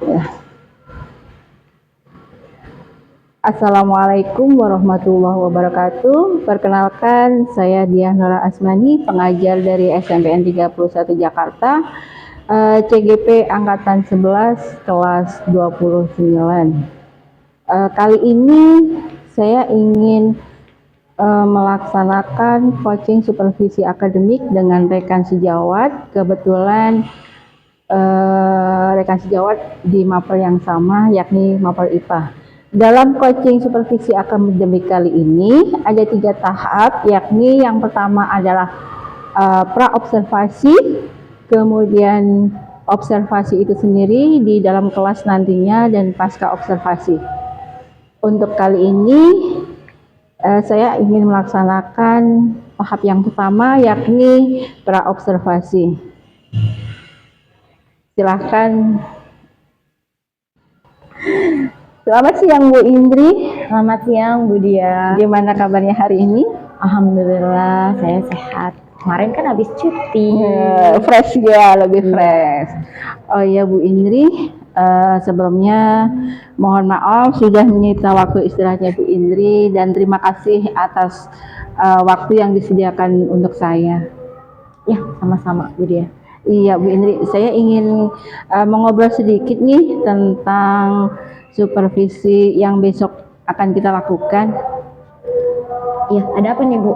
Ya. Assalamualaikum warahmatullahi wabarakatuh. Perkenalkan, saya Diah Nora Asmani, pengajar dari SMPN 31 Jakarta, CGP Angkatan 11, kelas 29. Kali ini saya ingin melaksanakan coaching supervisi akademik dengan rekan sejawat. Kebetulan rekan sejawat di mapel yang sama, yakni mapel IPA. Dalam coaching supervisi akademik kali ini ada 3 tahap, yakni yang pertama adalah pra-observasi, kemudian observasi itu sendiri di dalam kelas nantinya, dan pasca observasi. Untuk kali ini saya ingin melaksanakan tahap yang pertama, yakni pra-observasi. Silahkan. Selamat siang Bu Indri. Selamat siang Bu Dia. Gimana kabarnya hari ini? Alhamdulillah saya sehat. Kemarin kan habis cuti. Fresh ya, lebih fresh. Oh iya Bu Indri, sebelumnya mohon maaf sudah menyita waktu istirahatnya Bu Indri, dan terima kasih atas waktu yang disediakan untuk saya. Ya, sama-sama Bu Dia. Iya Bu Indri, saya ingin mengobrol sedikit nih tentang supervisi yang besok akan kita lakukan. Iya, ada apa nih Bu?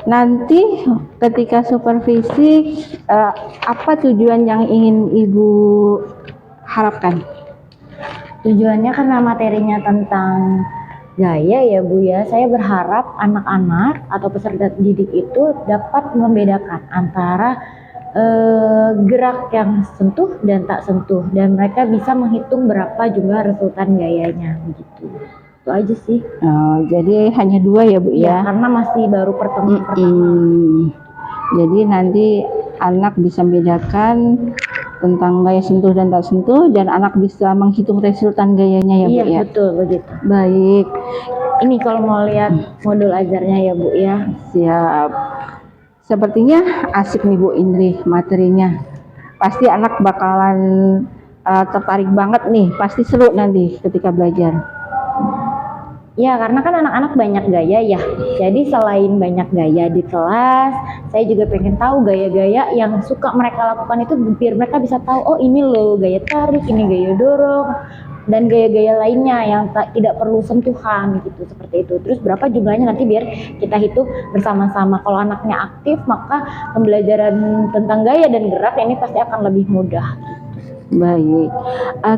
Nanti ketika supervisi, apa tujuan yang ingin Ibu harapkan? Tujuannya karena materinya tentang gaya ya Bu ya, saya berharap anak-anak atau peserta didik itu dapat membedakan antara gerak yang sentuh dan tak sentuh, dan mereka bisa menghitung berapa jumlah resultan gayanya begitu. Itu aja sih. Jadi hanya 2 ya Bu ya? Karena masih baru pertemuan pertama. Jadi nanti anak bisa membedakan tentang gaya sentuh dan tak sentuh, dan anak bisa menghitung resultan gayanya ya Bu ya? Iya betul begitu. Baik. Ini kalau mau lihat modul ajarnya ya Bu ya. Siap. Sepertinya asik nih Bu Indri materinya. Pasti anak bakalan tertarik banget nih. Pasti seru nanti ketika belajar. Ya, karena kan anak-anak banyak gaya ya. Jadi selain banyak gaya di kelas, saya juga pengen tahu gaya-gaya yang suka mereka lakukan itu, biar mereka bisa tahu, oh ini loh gaya tarik, ini gaya dorong, dan gaya-gaya lainnya yang tidak perlu sentuhan gitu, seperti itu. Terus berapa jumlahnya nanti biar kita hitung bersama-sama. Kalau anaknya aktif, maka pembelajaran tentang gaya dan gerak ini pasti akan lebih mudah. Baik.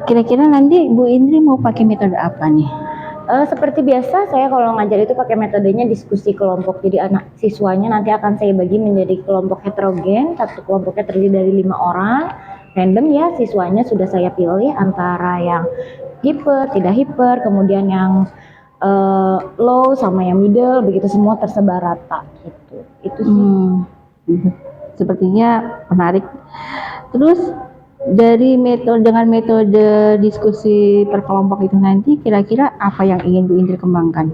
Kira-kira nanti Bu Indri mau pakai metode apa nih? Seperti biasa, saya kalau ngajar itu pakai metodenya diskusi kelompok. Jadi anak siswanya nanti akan saya bagi menjadi kelompok heterogen. Satu kelompoknya terdiri dari 5 orang. Random ya, siswanya sudah saya pilih antara yang hiper, tidak hiper, kemudian yang low sama yang middle, begitu semua tersebar rata gitu. Itu sih. Sepertinya menarik. Terus dengan metode diskusi per kelompok itu nanti kira-kira apa yang ingin Bu Indri kembangkan?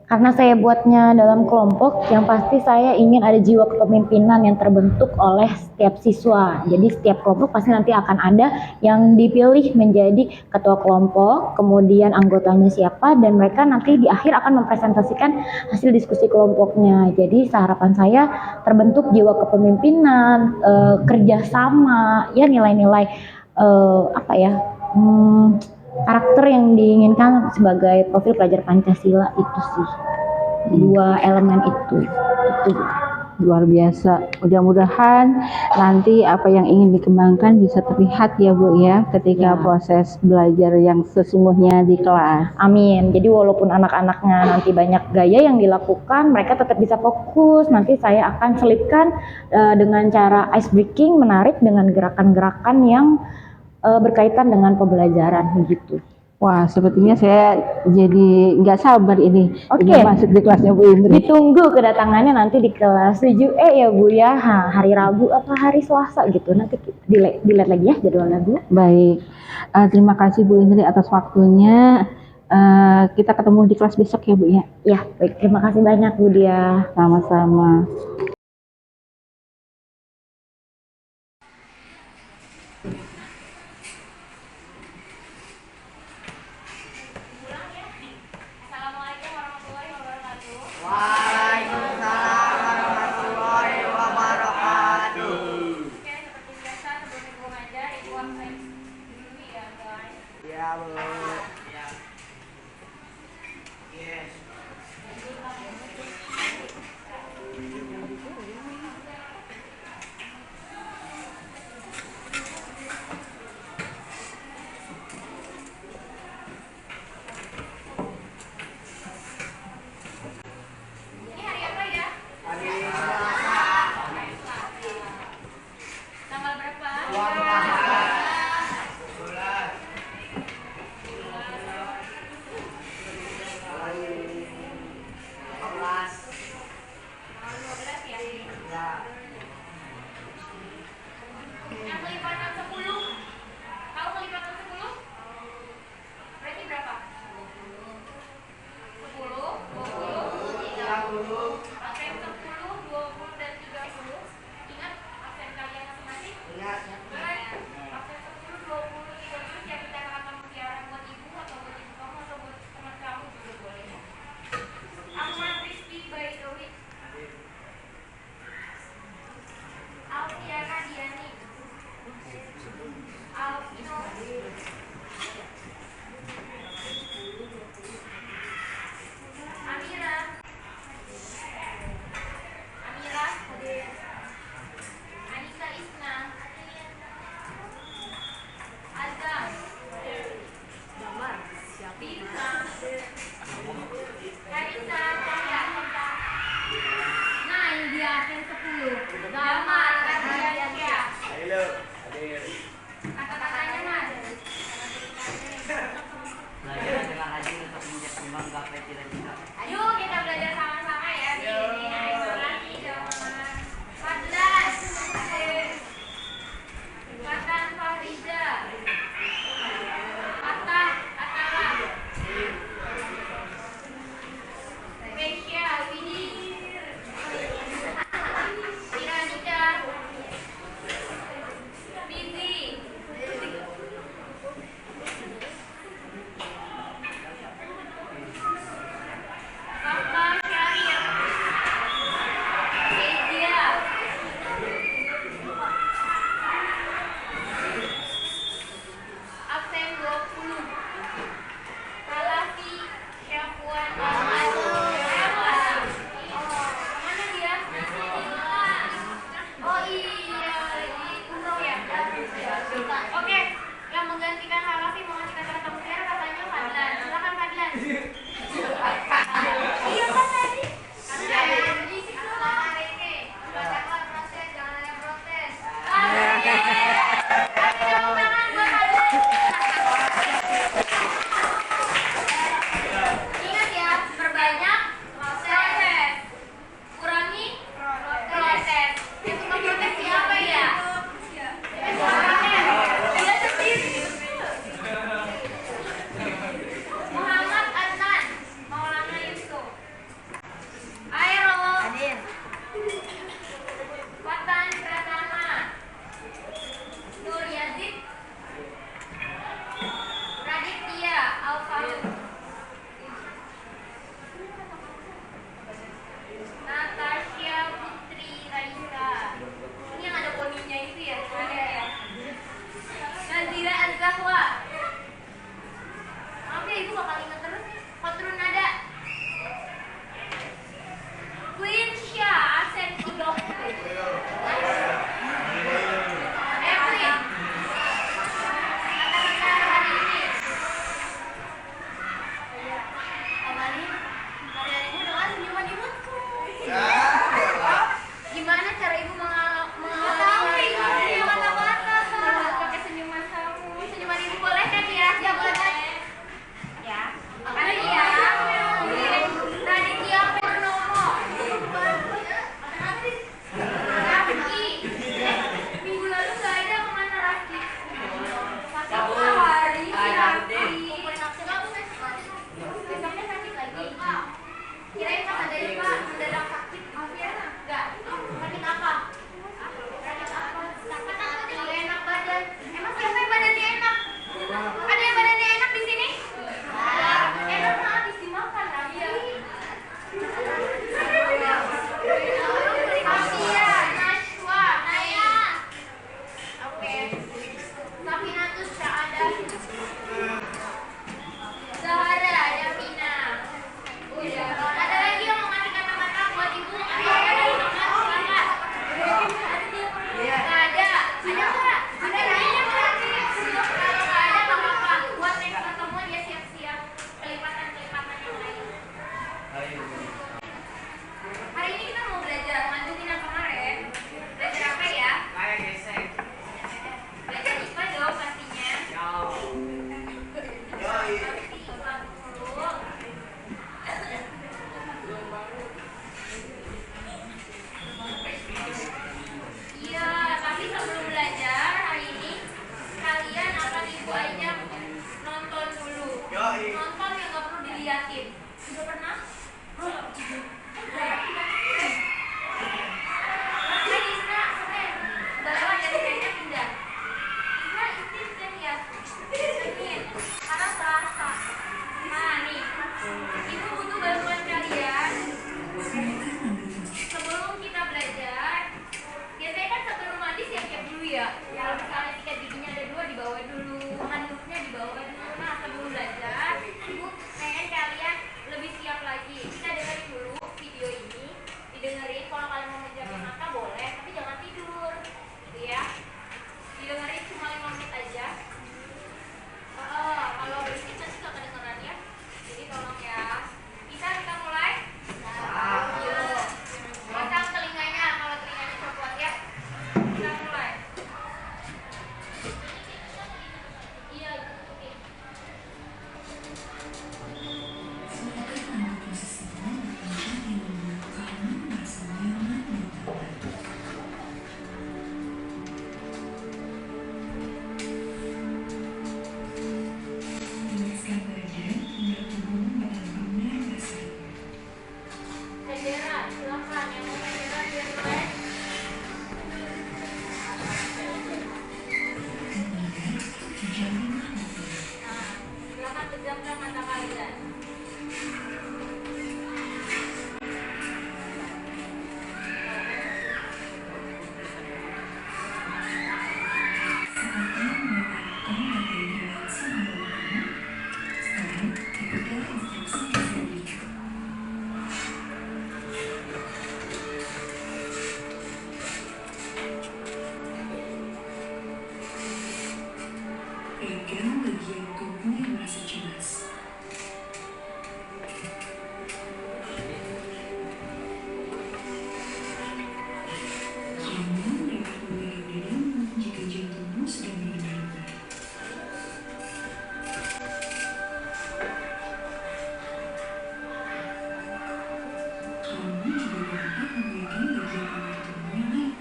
Karena saya buatnya dalam kelompok, yang pasti saya ingin ada jiwa kepemimpinan yang terbentuk oleh setiap siswa. Jadi setiap kelompok pasti nanti akan ada yang dipilih menjadi ketua kelompok, kemudian anggotanya siapa, dan mereka nanti di akhir akan mempresentasikan hasil diskusi kelompoknya. Jadi harapan saya terbentuk jiwa kepemimpinan, kerjasama, ya nilai-nilai karakter yang diinginkan sebagai profil pelajar Pancasila itu sih. 2 elemen itu luar biasa. Mudah-mudahan nanti apa yang ingin dikembangkan bisa terlihat ya Bu ya ketika proses belajar yang sesungguhnya di kelas. Amin. Jadi walaupun anak-anaknya nanti banyak gaya yang dilakukan, mereka tetap bisa fokus. Nanti saya akan selipkan dengan cara ice breaking, menarik dengan gerakan-gerakan yang berkaitan dengan pembelajaran begitu. Wah, sepertinya saya jadi nggak sabar ini ingin masuk di kelasnya Bu Indri. Ditunggu kedatangannya nanti di kelas 7E ya Bu ya, hari Rabu atau hari Selasa gitu. Nanti dilihat lagi ya jadwalnya Bu. Baik, terima kasih Bu Indri atas waktunya. Kita ketemu di kelas besok ya Bu ya. Ya, baik. Terima kasih banyak Bu Dia. Sama-sama. Ayo kita belajar sama-sama ya di sini. Ayo lagi dong. 14. Fatan Fahriza. Atah Atala. Mesya Widi. Iranika. Bibi. Papa Syarif. Media. Absen 20. Kalafi Syafwan Ahmad. Mana dia? Oh iya, lagi umroh ya. Oke, yang menggantikan Halafi menggantikan kata mutiara katanya Fadlan. Silakan Fadlan. Iya kan tadi? Fadlan. Hari ini bacakan protes, jangan ada protes. Tepuk tangan buat Fadlan. Ingat ya, perbanyak proses, kurangi proses. Yang suka protes siapa ya? Dia sendiri. Muhammad Adnan, Maulana Yusuf. Aero. Hadir. Fatan Pratama. Nur Yazid. Raditya Alfarud. Natasha Putri Raisa. Ini yang ada poninya itu ya? Ada ya? Nazira Az-Zahwa. Maaf ya, ibu bakal ingat terus nih. Kotrun Nada. Queen Syah Asen Kudok. Evelyn. Kata-kata hari ini. Amalin. Kalian ibu dengan senyuman ibuku. Gimana cara ibu mengalami kata-kata pakai senyuman kamu? Senyuman ibu boleh kan ya? Ya boleh. Ya. Makasih ya. Raditya Purnomo. Rafki. Minggu lalu nggak ada, kemana Rafki? Satu hari si Rafki. Besoknya sakit lagi. Kirain pas ada Pak mendadak sakit. Enggak. Sakit apa? Sakit apa? Nggak enak badan. Emang siapa yang badannya enak? Ada yang badannya enak di sini? Enak mah habis dimakan lagi. Asia, Nashwa, Naya. Oke. Safinatus Sa'adah. Zahara, Yamina. Udah. Ada lagi yang mau ngasih kata-kata buat ibu? Ada dari tempat, silakan. Nggak ada. Ada nggak? Ada lainnya berarti. Kalau nggak ada nggak apa-apa. Buat next pertemuan ya siap-siap kelipatan-kelipatan yang lain. Hari ini kita mau belajar lanjutin yang kemarin. Belajar apa ya? Belajar IPA dong pastinya. Iya, tapi sebelum belajar hari ini kalian akan ibu ajak nonton dulu. Nonton yang nggak perlu diliatin. Sudah pernah? Mas Isra, keren. Udah lewat dari kayaknya pindah. Isra itin kan ya? Itenin. Karena Selasa. Nah nih, ibu butuh bantuan kalian. Sebelum kita belajar, biasanya kan sebelum mandi siap-siap dulu ya. Kalau misalnya sikat giginya ada 2, dibawa dulu. Handuknya dibawa dulu. Nah sebelum belajar, ibu pengen kalian lebih siap lagi. Kita dengerin dulu video ini. akan pejamkan mata kalian. Pegang bagian tubuh yang merasa cemas. Kamu dapat memegang dadamu jika jantungmu sedang berdebar. Kamu juga dapat memegang bagian bawah tubuh yang lain.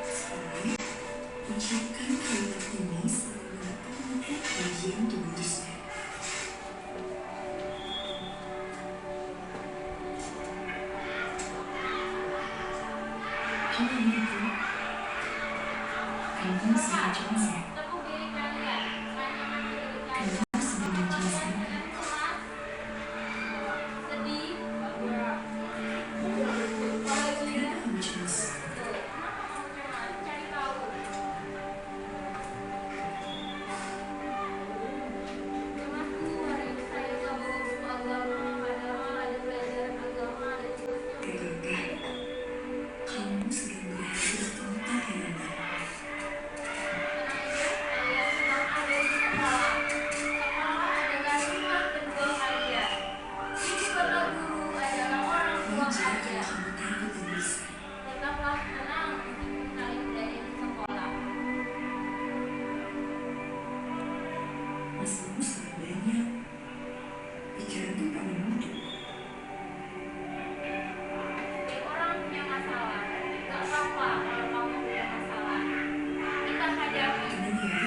Sekarang, ucapkan kalimat ini sambil menatap bagian tubuh tersebut. Coba begitu. Kamu sedang cemas ya? Tepuk diri kalian. Tanyakan diri kalian. Kamu sedang mencemaskan. Cemas, sedih, bahagia. Kenapa kamu cemas? Kenapa kamu cemas? Cari tahu. Cemasku hari ini saya bawa buku agama, ada pelajaran agama, ada tugas. Tegaklah. Kamu sedang berada di tempat yang aman. Kalian sedang ada di sekolah. Sekolah adalah rumah kedua kalian. Ibu bapak guru adalah orang tua Wajar kalau kalian. kamu takut dan risau. Tetaplah tenang meskipun kalian berada di sekolah. Masalahmu sangat banyak. Pikiranmu tak menentu. Setiap orang punya masalah. Gak apa-apa kalau kamu punya masalah. Kita hadapi. Tenang ya,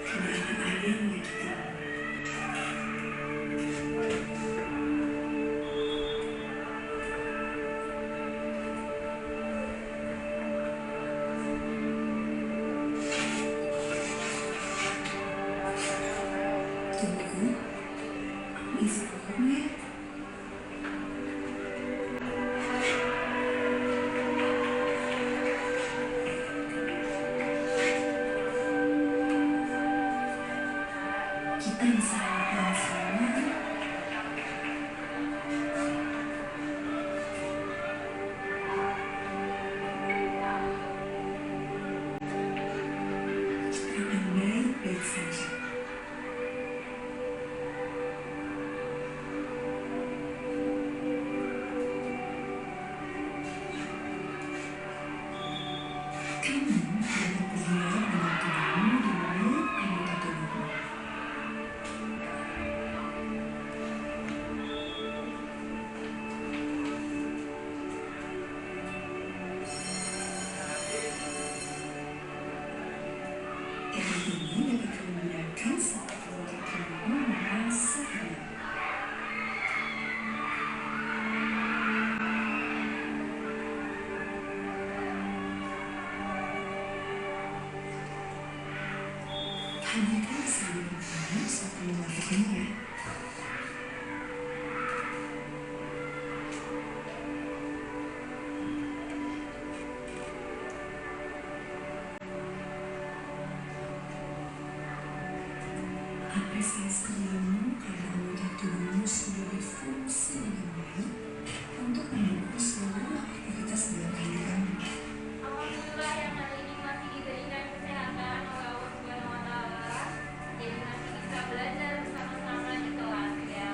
tidak akan ada yang menyakitimu. Tunggu, aku isi bukumu ya. Kita bisa lakukan semua. Kita akan baik-baik saja. Kamu dapat berdialog dengan tubuhmu di mulut anggota tubuhmu. Teknik ini dapat kamu gunakan saat anggota tubuhmu merasa hilang. Tanyakan kesadaran kamu saat kamu melakukannya. Apresiasi dirimu karena anggota tubuhmu sudah berfungsi dengan baik untuk mendukung seluruh aktivitas dalam kehidupanmu. Alhamdulillah yang hari ini masih diberikan kesehatan oleh Allah Subhanahu wa Ta'ala. Jadi masih bisa belajar bersama-sama di kelas ya.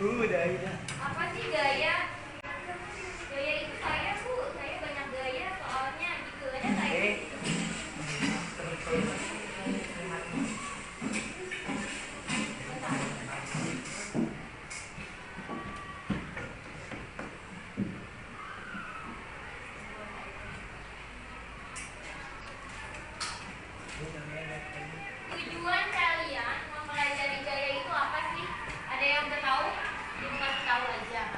Udah. Apa sih gaya? Gaya itu saya Bu, saya banyak gaya soalnya gitu aja saya. Tujuan kalian mempelajari gaya itu apa sih? Ada yang udah tahu? Ibu kasih tahu aja.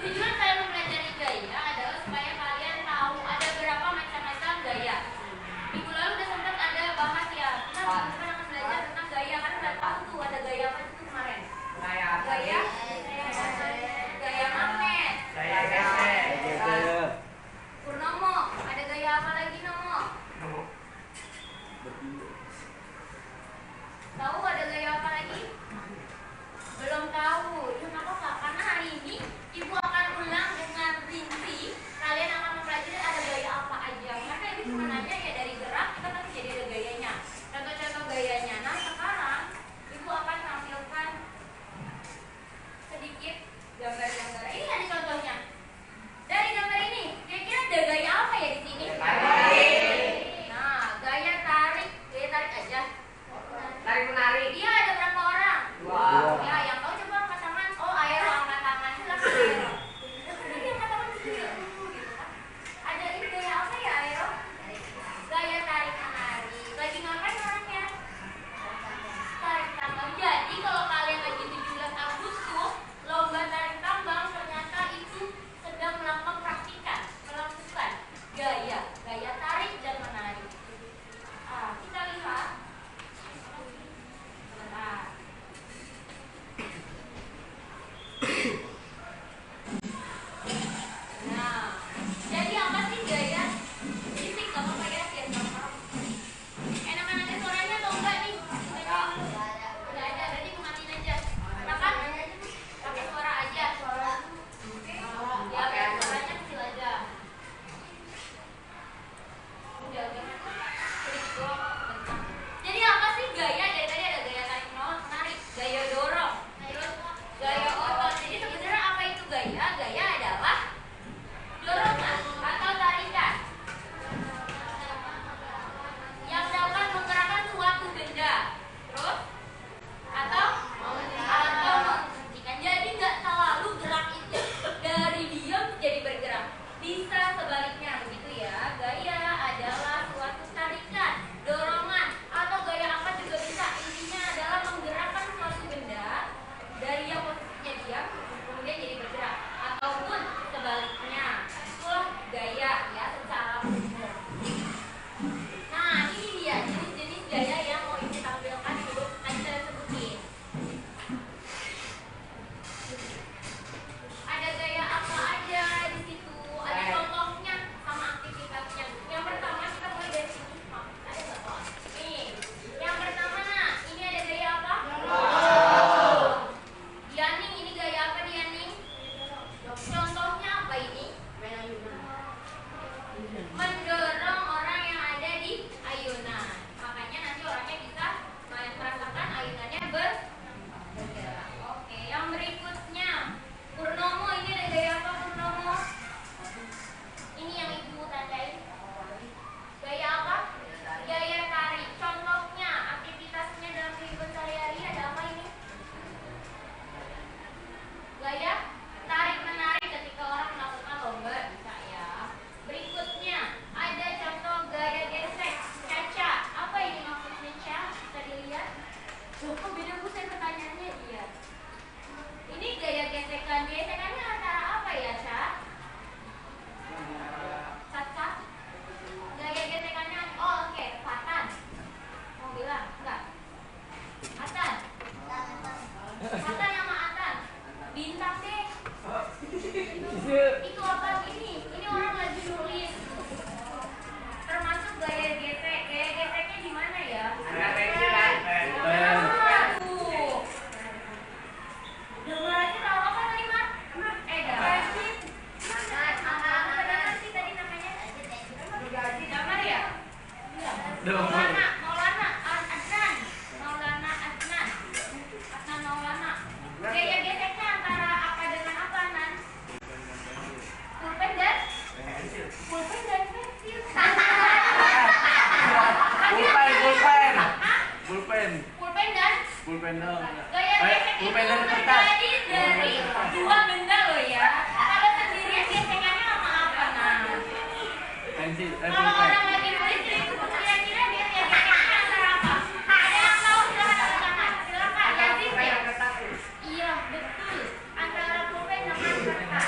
Tujuan kalian mempelajari gaya adalah supaya kalian tahu ada berapa macam-macam gaya. Minggu lalu udah sempat ada bahas ya. Kita akan belajar tentang gaya kan udah tahu tuh ada gaya apa itu kemarin. Gaya magnet. Saya gesek. Purnomo, ada gaya apa lagi Nomo? Tahu ada gaya apa lagi? Belum tahu. Kenapa Kak? Karena hari ini Ibu akan ulang dengan rinci. Kalian akan mempelajari ada gaya apa aja. Karena Ibu cuma nanya ya dari gerak kita tapi jadi ada gayanya. Contoh-contoh gayanya. Nah sekarang Ibu akan tampilkan sedikit gambar-gambar. Ini ada contohnya. Dari gambar ini, kira-kira ada gaya apa ya di sini? Nah, gaya tarik aja. Tarik menarik. Dia ada berapa orang? Dua. Ya, yang tahu coba angkat tangan. Oh, Aero angkat tangan. Silakan Aero. Ini angkat tangan sendiri dulu gitu kan. Ada ini gaya apa ya Aero? Gaya tarik menarik. Lagi ngapain orangnya? Tarik tambang. Jadi kalau kalian lagi 17 Agustus lomba tarik tambang ternyata itu sedang melakukan melakukan gaya tarik dan menarik. Kita lihat. Sebentar. Nah, jadi apa sih gaya? Fisik gak apa-apa ya, biar gampang. Enakan ada suaranya atau enggak nih? Udah ada, berarti kumatiin aja. Silakan, pakai suara aja. Ya, pakai suaranya kecil aja. Udah. Klik doang, bentar. Jadi apa sih gaya? Dari tadi ada gaya tarik menarik, gaya dorong, terus gaya otot. Jadi sebenarnya apa itu gaya? Gaya adalah dorongan atau tarikan yang dapat menggerakkan suatu benda, terus atau menghentikan. Jadi nggak selalu gerak itu dari diam jadi bergerak, bisa sebaliknya begitu ya. Gaya adalah suatu tarikan, dorongan, atau gaya apa juga bisa. Intinya adalah menggerakkan suatu benda dari yang posisinya diam kemudian jadi bergerak, ataupun sebaliknya. Itulah gaya ya secara umum. Nah ini dia jenis-jenis gaya yang mau Ibu tampilkan dulu. Tadi saya sebutin. Ada gaya apa aja di situ? Ada contohnya sama aktivitasnya. Yang pertama kita mulai dari sini. Ada nggak Pak? Nih, yang pertama ini ada gaya apa? Dianing, ini gaya apa Dianing? Contohnya apa ini? Mendorong orang yang ada di ayunan. Makanya nanti orangnya bisa merasakan ayunannya bergerak. Oke, yang berikutnya Purnomo, ini ada gaya apa Purnomo? Ini yang Ibu tandain. Gaya apa? Gaya tarik. Contohnya, aktivitasnya dalam kehidupan sehari-hari ada apa ini? Gaya tarik menarik ketika orang melakukan lomba bisa ya. Berikutnya ada contoh gaya gesek. Caca, apa ini maksudnya Ca? Bisa dilihat? Loh, kok beda Bu saya pertanyaannya? Iya. Ini gaya gesekan. Gesekannya antara apa ya Ca? Caca? Gaya gesekannya, oh oke, Fatan. Mau bilang? Enggak. Atan. Atan sama Atan. Bintang deh. Itu apa ini? Ini orang lagi nulis. Termasuk gaya gesek. Gaya geseknya di mana ya? Aduh. Dengar aja tahu apa tadi Mas? Damar. Apa sih tadi namanya? Damar ya? Maulana Adnan. Gaya gesek Pulpen dari kertas. Jadi dari dua benda loh ya. Kalau sendirian gesekannya sama apa nah? Pensil, Kalau pulpen. orang lagi nulis itu kira-kira dia gesekannya antara apa? Ada yang tahu silakan angkat tangan. Silakan Yazid ya. Iya betul. Antara pulpen dengan kertas.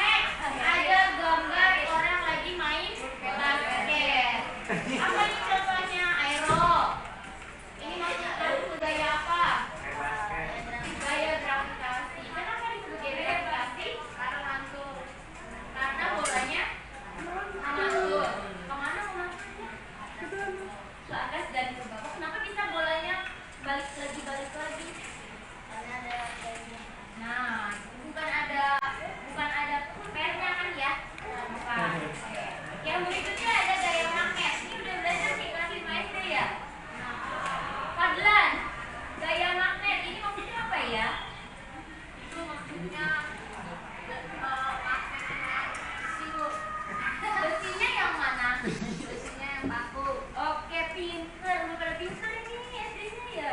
Next ada gambar orang lagi main basket. Apa ini contohnya? Aero. Ini maksudnya gaya apa? Gaya gravitasi. Kenapa disebut gaya gravitasi? Karena mantul. Karena bolanya mantul. Kemana mantul? Ke atas dan ke bawah. Kenapa bisa bolanya balik lagi? Karena ada gayanya. Nah, bukan ada pernya kan ya? Bukan. Yang berikutnya ada gaya magnet. Ini udah belajar nih kelas 5 SD ya? Fadlan, gaya magnet ini maksudnya apa ya? Itu maksudnya besinya yang mana? Besinya yang baku. Oke, pinter. Lu pada pinter ini SD-nya ya.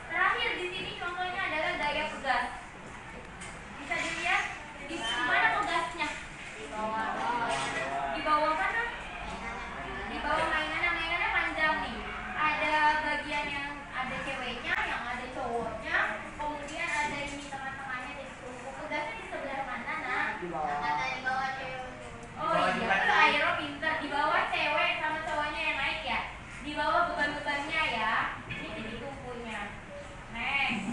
Terakhir di sini contohnya adalah gaya pegas. Bisa dilihat di mana pegasnya? Di bawah mana? Di bawah mainannya panjang nih. Ada bagian yang ada ceweknya, yang ada cowoknya, kemudian ada ini tengah-tengahnya jadi kerupuk. Pegasnya di sebelah mana nak? Di bawah cewek. Oh iya, tuh Aero pinter. Di bawah cewek sama cowoknya yang naik ya. Di bawah beban-bebannya ya. Ini jadi tumpunya. Next.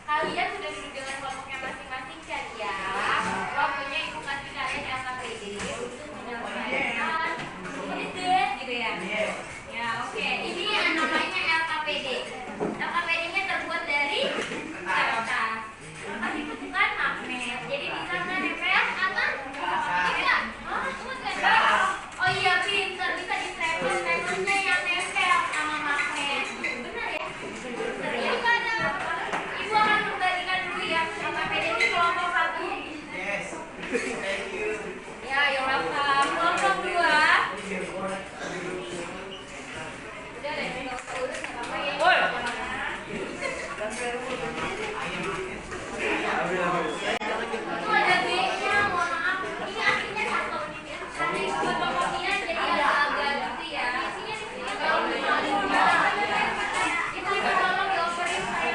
Kalian sudah duduk dengan kelompoknya masing-masing kan ya? Waktunya ibu kasih kalian LKPD untuk menyelesaikan tugas gitu ya? Ya oke. Ini yang namanya LKPD. LKPD-nya terbuat dari kertas. Kertas itu bukan magnet. Jadi di sana nempel apa? Iya. Oh iya pinter, bisa di-stapler yang nempel sama magnet. Benar ya? Serius pada. Ibu akan membagikan dulu ya LKPD ini kelompok 1. Yes. Thank you. Ya, you're welcome. Kelompok 2. Udah deh, nggak usah urus nggak apa-apa ya. Itu ada B-nya, mohon maaf. Ini artinya satu. Karena itu buat pokoknya jadi agak gitu ya. Isinya di sini kalau misalnya itu tolong dioperin saya.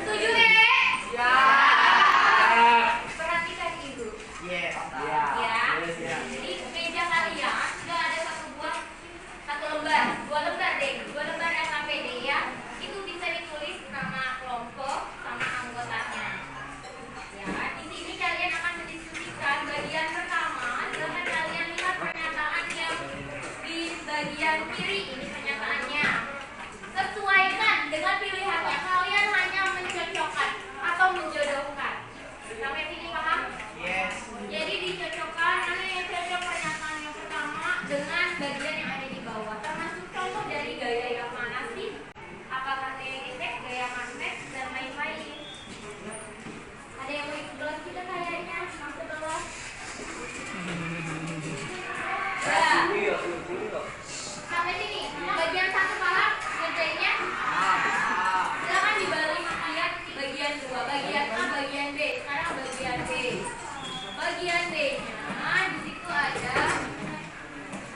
Setuju ya? Perhatikan ibu. Yes. Ya. Di meja kalian sudah ada satu lembar, dua lembar LKPD ya. Itu bisa ditulis nama kelompok sama anggotanya. Ya, di sini kalian akan mendiskusikan bagian pertama. Silakan kalian lihat pernyataan yang di bagian kiri ini pernyataannya. Sesuaikan dengan pilihannya. Kalian hanya mencocokkan atau menjodohkan. Sampai sini paham? Yes. Jadi dicocokkan mana yang cocok pernyataan yang pertama dengan bagian yang ada di bawah. Termasuk contoh dari gaya yang mana sih? Apakah gaya gesek, gaya magnet, dan lain-lain. Ada yang mau ikut kelas kita kayaknya, yang sebelah. Ya. Sampai sini. Bagian satu paham? Ngerjainnya? Silakan dibalik lihat bagian 2. Bagian A, bagian B. Sekarang bagian B. Bagian B-nya di situ ada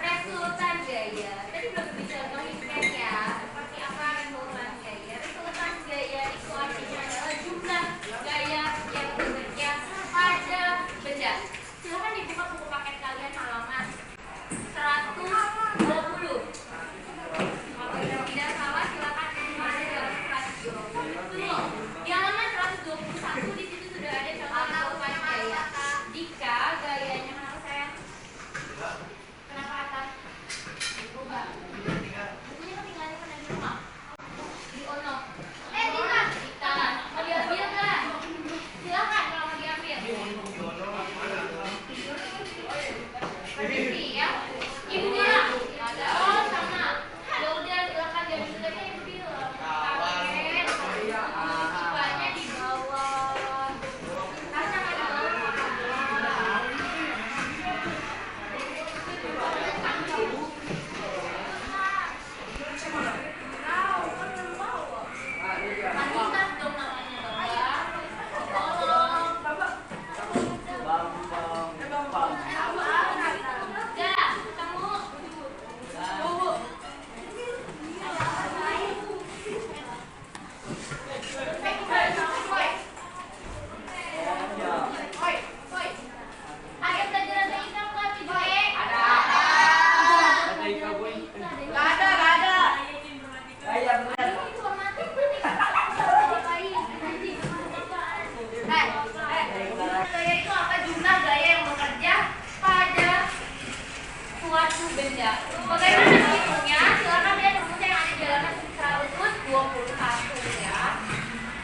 resultan gaya. Tadi belum dicontohin kan ya, seperti apa resultan gaya. Resultan gaya itu artinya adalah jumlah gaya yang bekerja pada benda. Silakan dibuka buku paket kalian halaman 120. Kalau tidak salah silakan ada dalam 120. Di halaman 121 di situ sudah ada contoh resultan gaya. Jika gayanya kenapa sayang? Kenapa atas? Berubah. Bukunya ketinggalan kan di rumah. Di ono. Tinggal. Tangan. Mau diambil nggak? Silakan kalau mau diambil. Permisi ya. Ibu bilang. Oh sama. Ya udah silakan diambil saja ibu bilang. Paket. Bukunya di bawah. Tasnya nggak di bawah. Mandikan dong namanya Bapak. Tolong. Udah, ketemu. Woi. Ada pelajaran TIK nggak, Cije? Ada ikan boy. Nggak ada. Ayam benar. Informatif gaya itu apa? Jumlah gaya yang bekerja pada suatu benda. Bagaimana menghitungnya? Silakan lihat rumusnya yang ada di halaman 121 ya.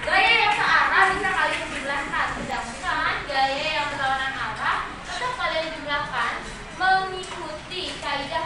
Gaya yang searah bisa kalian jumlahkan, sedangkan gaya yang berlawanan arah tetap kalian jumlahkan mengikuti kaidah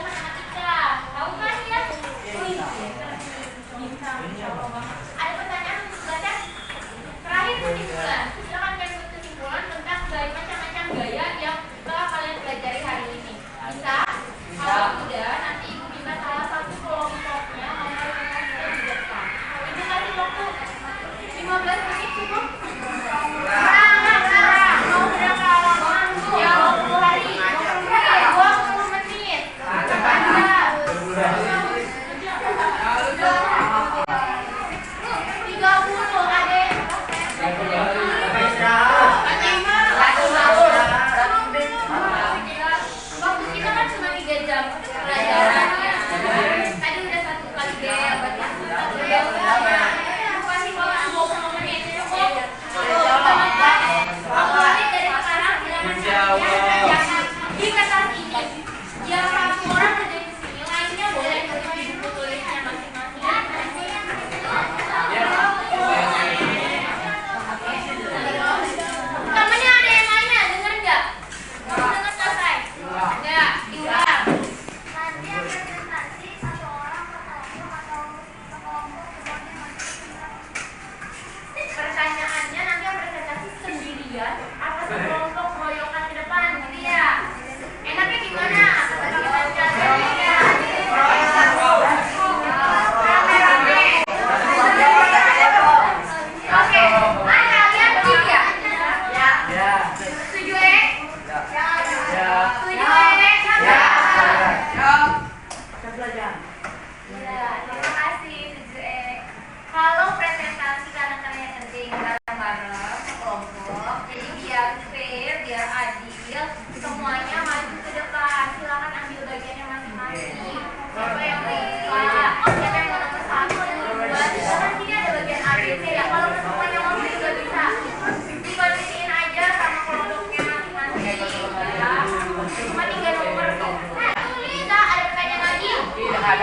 Ya, terima kasih 7E. Kalau presentasi kadang-kadang penting bareng-bareng kelompok, jadi biar fair, biar adil, semuanya maju ke depan. Silakan ambil bagiannya masing-masing. Siapa yang bisa? Siapa yang mau nomor 1, 2, 3? Kan sini ada bagian A, B, C ya. Kalau semuanya ngomong juga bisa. Dibandingin aja sama kelompoknya masing-masing. Ya. Cuma 3 nomor kok. Bisa ada pertanyaan lagi? Silakan.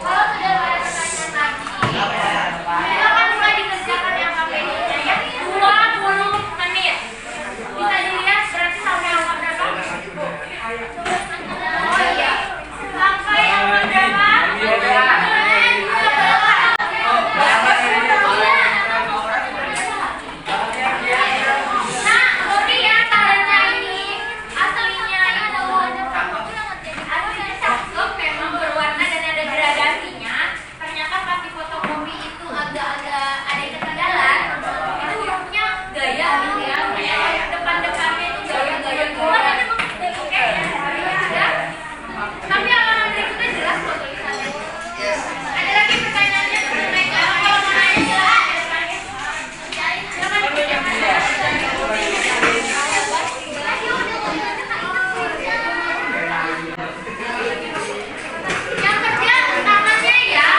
Kalau sudah ada pertanyaan lagi, silakan mulai dikerjakan yang KPI-nya ya. 20 menit. Bisa dilihat berarti sampai angka berapa? Oh iya. Sampai angka berapa? Nah, sorry ya, tandanya ini aslinya itu aslinya cakep, memang berwarna dan ada gradasinya. Ternyata pas di fotokopi itu agak-agak ada yang ketinggalan. Itu hurufnya gaya gitu ya. Depan-depannya itu gaya-gaya gitu. Oke, ya. Tapi halaman berikutnya jelas kok tulisannya. Ada lagi pertanyaannya mengenai kalau mau nanya silakan. Yang kerja tangannya ya.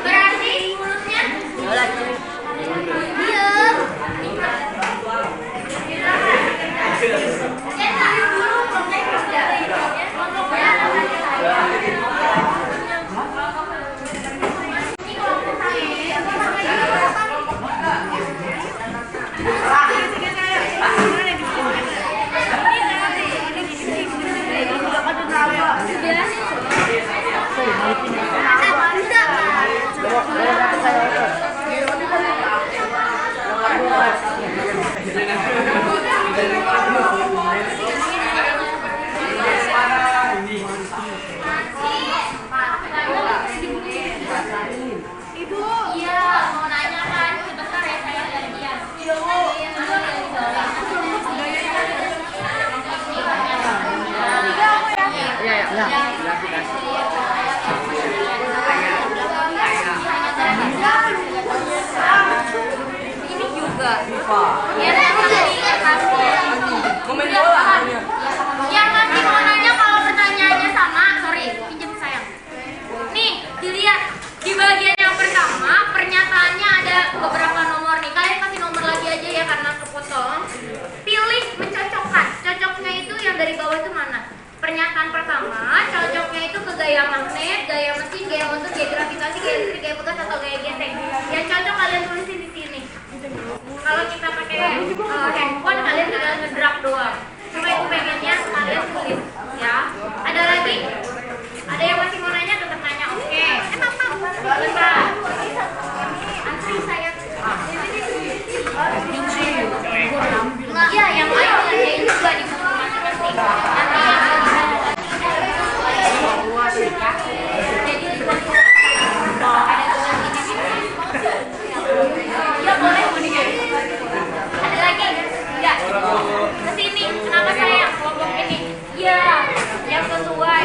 Berarti mulusnya diam. Ya, tak dulu mulai kerja. Ini kelompok saya. Ibu, iya mau nanya kan, sebentar ya saya gantian. Ini juga. Ya, Komen bola. yang masih mau nanya kalau pertanyaannya sama, sorry, pinjam sayang. Nih, dilihat di bagian yang pertama, pernyataannya ada beberapa nomor nih. Kalian kasih nomor lagi aja ya karena kepotong. Pilih mencocokkan. Cocoknya itu yang dari bawah itu mana? Pernyataan pertama, cocoknya itu ke gaya magnet, gaya mesin, gaya motor, gaya gravitasi, gaya listrik, gaya pegas atau gaya gesek. Yang cocok kalian tulisin di sini. Kalau kita pakai handphone, kalian tinggal ngedrag doang. Cuma itu pengennya kalian tulis, ya. Ada lagi? Ada yang masih mau nanya? Tetap nanya, oke. Bisa. Antri saya. Iya, yang lain ngerjain juga di buku masing-masing. Nanti jadi bisa ada tugas ini. Ya boleh. Ada lagi? Enggak. Kesini. Kenapa sayang kelompok ini? Iya, yang sesuai.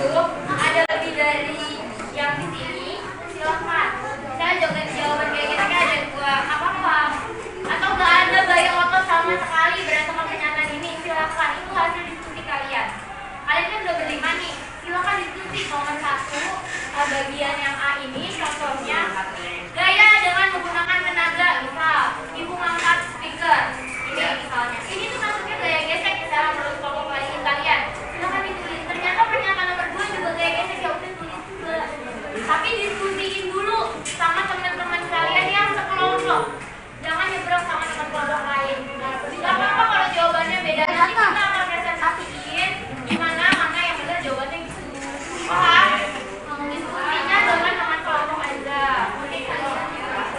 ada lebih dari yang di sini, silakan. Saya jawaban kayak gitu kan ada dua, nggak apa-apa. Atau nggak ada gaya otot sama sekali berdasarkan pernyataan ini, silakan. Itu hasil diskusi kalian. Kalian kan udah berlima nih, silakan diskusi nomor satu bagian yang A ini contohnya gaya dengan menggunakan tenaga, misal ibu ngangkat speaker ini misalnya. Ini tuh maksudnya gaya gesek dalam menurut kelompok lain kalian. Silakan ditulis. Ternyata pernyataan nomor 2 juga gaya gesek, ya udah tulis juga. Tapi diskusiin dulu sama teman-teman kalian yang sekelompok. Jangan nyebrang sama teman kelompok lain. Gak apa-apa kalau jawabannya beda. Nanti kita akan presentasiin gimana mana yang benar jawabannya gitu. Paham? Diskusinya dengan teman kelompok aja.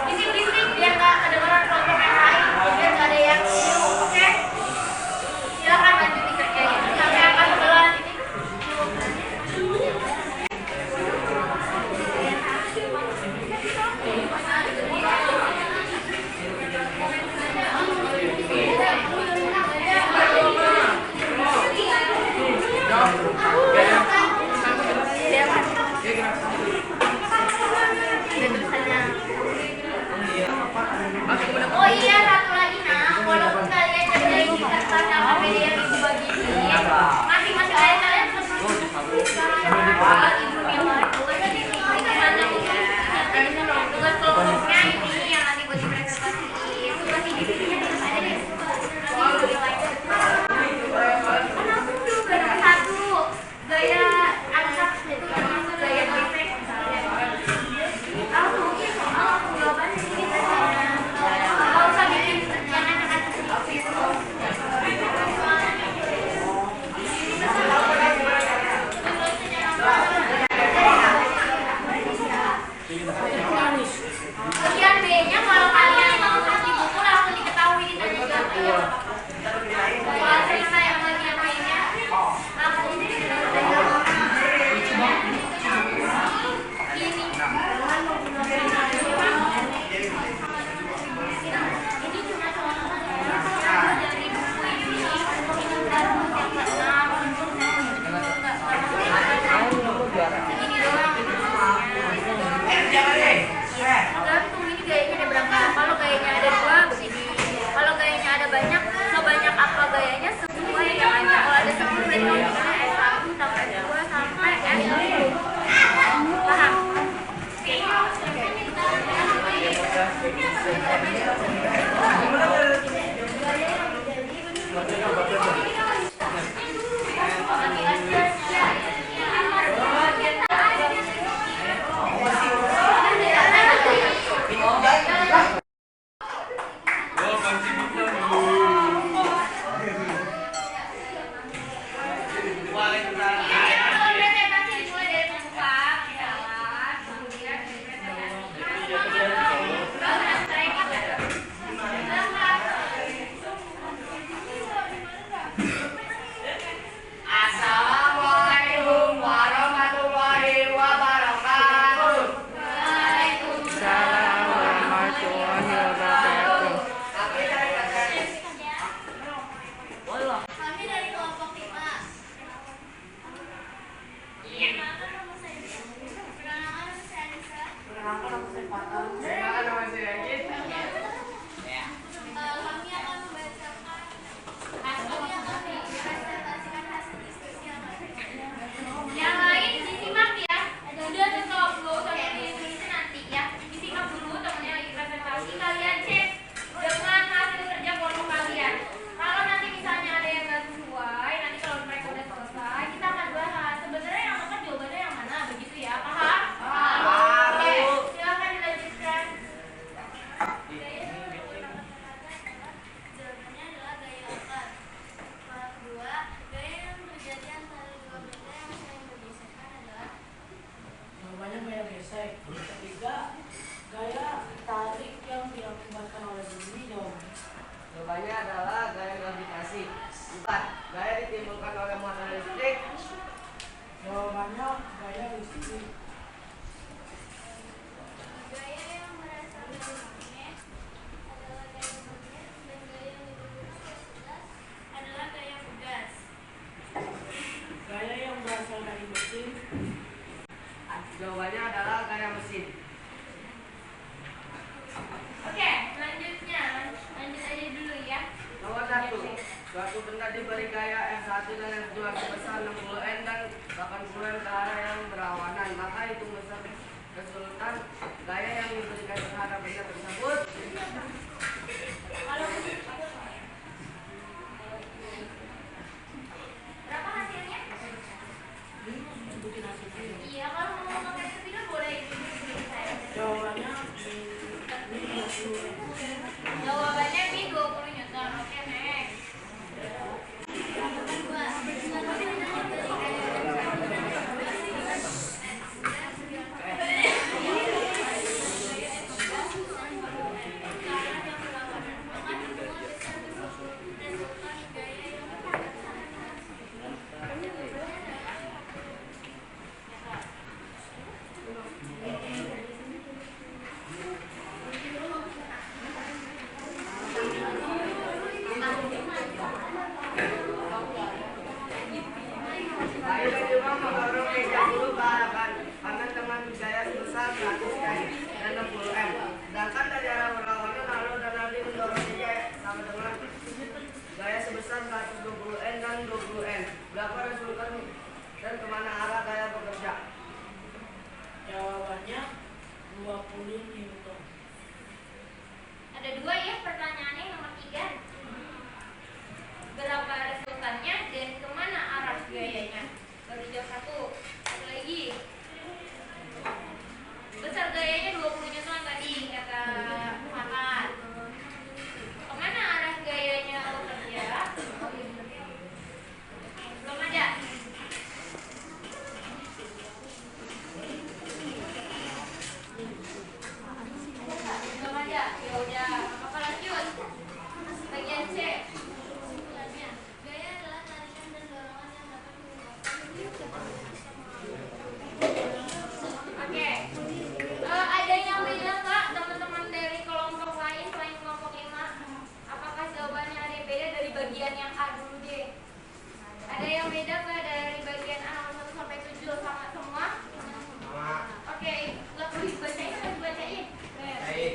Bisik-bisik biar gak kedengeran kelompok yang lain. Biar gak ada yang dulu, oke? Silakan lanjut dikerjain sampai angka 11 ini. Oh iya, satu lagi nah, walaupun kalian kerjain di kertas sama media yang ibu bagiin, masing-masing kalian tetap tugas kelompoknya ini yang nanti buat dipresentasiin. Tugas individunya tetap ada di satu gaya angkat itu termasuk gaya gesek misalnya. Langsung mungkin soal jawabannya sedikit aja. Nggak usah bikin yang acak-acak sedikit. Bagian B-nya kalau kalian mau tulis di buku langsung diketahuin aja jawabannya. Soal cerita yang bagian B-nya langsung ini cuma contoh dari buku ini dan yang keenam segini doang. Tergantung ini gayanya ada berapa. Kalau gayanya ada 2 begini. Kalau gayanya ada banyak, sebanyak apa gayanya sesuai yang ada. Kalau ada 10 berarti misalnya S1 sampai S2 sampai S10. Paham? Kalau presentasi dimulai dari pembuka, jalan, kemudian Assalamualaikum warahmatullahi wabarakatuh. Waalaikumsalam warahmatullahi wabarakatuh. Kami dari kelompok 5. Kami akan membacakan hasil yang kami presentasikan hasil diskusi yang ada. Yang lain disimak ya. Udah stop dulu sampai ditulisnya nanti ya. Disimak dulu temennya lagi presentasi. Kalian cek dengan hasil kerja kelompok kalian. Kalau nanti misalnya ada yang nggak sesuai, nanti kalau mereka udah selesai, kita akan bahas. Sebenarnya yang benar jawabannya yang mana, begitu ya? Paham? Paham. Oke, silakan dilanjutkan. Jawabannya adalah gaya otot. Kedua, gaya yang terjadi antara dua benda yang saling bergesekan adalah Namanya gaya gesek. Ketiga, gaya tarik yang diakibatkan oleh bumi dong. Jawabannya adalah gaya gravitasi. 4. Gaya ditimbulkan oleh muatan listrik. Jawabannya gaya listrik. gaya yang berasal dari magnet adalah gaya magnet dan gaya yang digunakan adalah gaya gas. Gaya yang berasal dari mesin dengan yang kedua sebesar 60 N dan 80 N ke arah yang berlawanan. Maka hitung besar kesulitan gaya yang diberikan terhadap benda tersebut. Berapa hasilnya? Sebutin hasilnya. Iya, kalau mau pakai spidol boleh dibikin saya. Jawabannya di 20. Jawabannya di 20 Newton. Oke, next. Gaya dan juga mendorong meja dulu ke arah kanan dengan gaya sebesar 100 N dan 60 M. Sedangkan dari arah berlawanan lalu dan nanti mendorong meja sama dengan gaya sebesar 120 N dan 20 N. Berapa resultan dan kemana arah gaya bekerja? Jawabannya 20 Newton. Ada dua ya pertanyaannya, yang nomor 3. Berapa resultannya dan kemana arah gayanya? Baru jawab 1. Satu lagi. Besar gayanya 20 Newton tadi kata Muhammad. Kemana arah gayanya bekerja? Belum ada. Belum ada. Ya udah, apa lanjut? Bagian C. Gaya adalah tarikan dan dorongan yang dapat menyebabkan. Oke. Ada yang beda nggak teman-teman dari kelompok lain selain kelompok 5? Apakah jawabannya ada yang beda dari bagian yang A dulu deh? Ada yang beda nggak dari bagian A nomor 1 sampai 7 sama semua? Oke, lebih dibacain atau dibacain? Baik.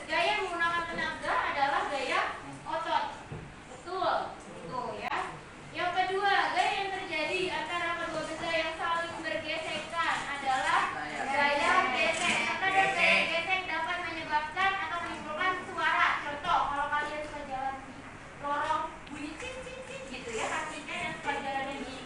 Gaya menggunakan tenaga adalah gaya otot. Betul. Itu ya. Yang kedua, gaya yang terjadi antara kedua benda yang saling bergesekan adalah gaya gesek. Maka dari gaya gesek dapat menyebabkan atau menimbulkan suara. Contoh, kalau kalian suka jalan lorong bunyi cing cing cing gitu ya, kakinya dan suka jalannya di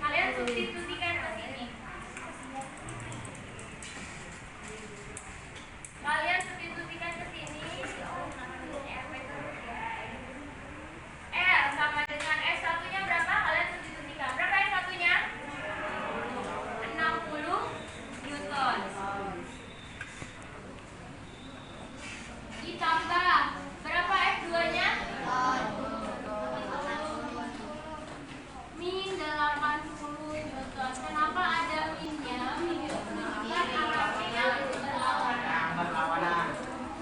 Kalian substitusikan ke sini. Kalian substitusikan ke sini. R sama dengan S satunya berapa? Kalian substitusikan. Berapa S satunya? 60 Newton. Ditambah berapa F 2-nya? Min 80 Newton. Kenapa ada minnya? Min itu menunjukkan arahnya berlawanan.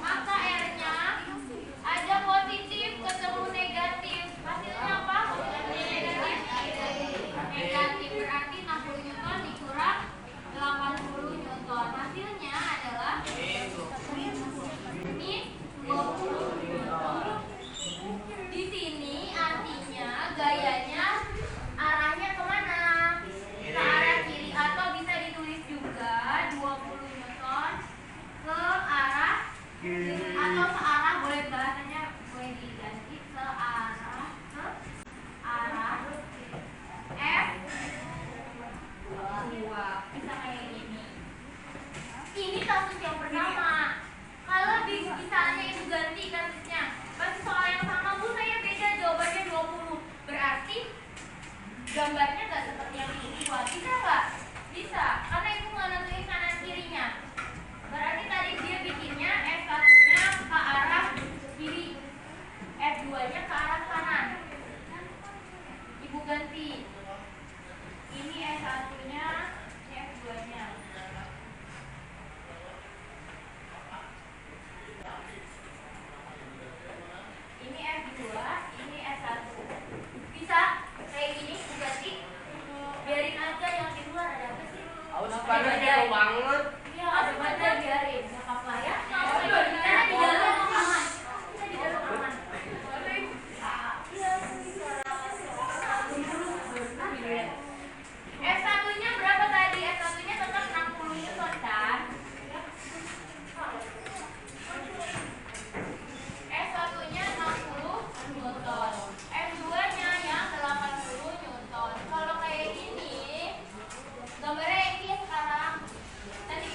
Maka R-nya ada positif ketemu negatif. Hasilnya apa? Negatif. Negatif berarti 60 Newton dikurang 80 Newton. Hasilnya adalah min 20 Newton. Di sini artinya gayanya arahnya kemana? Ke arah kiri atau bisa ditulis juga 20 Newton ke arah atau searah, boleh bahasanya boleh diganti searah ke arah F2. Bisa kayak gini. Ini kasus yang pertama. Kalau misalnya ibu ganti kasusnya pasti soal yang sama, Bu, saya beda jawabannya 20. Berarti gambarnya nggak seperti yang ini. Wah, bisa nggak? Bisa, karena ibu nggak nentuin kanan kirinya. Berarti tadi dia bikinnya S1-nya ke arah kiri, F2-nya ke arah kanan. Ibu ganti. Ini S1-nya, ini F2-nya. Ini F2, ini S1. Bisa kayak gini ganti. Biarin aja yang di luar, ada apa sih? Aus panas jauh banget. Iya, ada aja biarin. Nggak apa-apa ya. Kita di dalam aman. Kita di dalam aman. S1-nya berapa tadi? S1-nya tetap 60 Newton kan? S1-nya 60 Newton. F2-nya yang 80 Newton. Kalau kayak gini, gambarnya ini sekarang. Nanti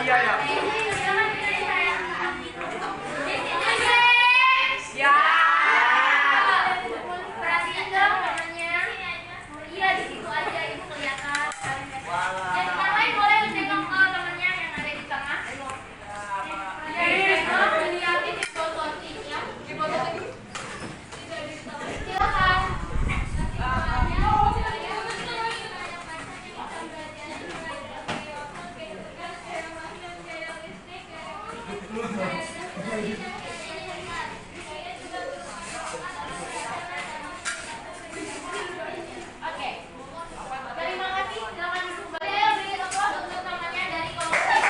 iya ya. Ya. Perhatiin dong namanya. Iya, di situ aja ibu kelihatan. Yang yang lain boleh ditengok ke temennya yang ada di tengah. Ya, ditengok, dilihatin, difotoin ya. Difotoin. Silakan. Oke. Terima kasih. Silakan duduk kembali. Ayo beri tepuk untuk temannya dari kelompok.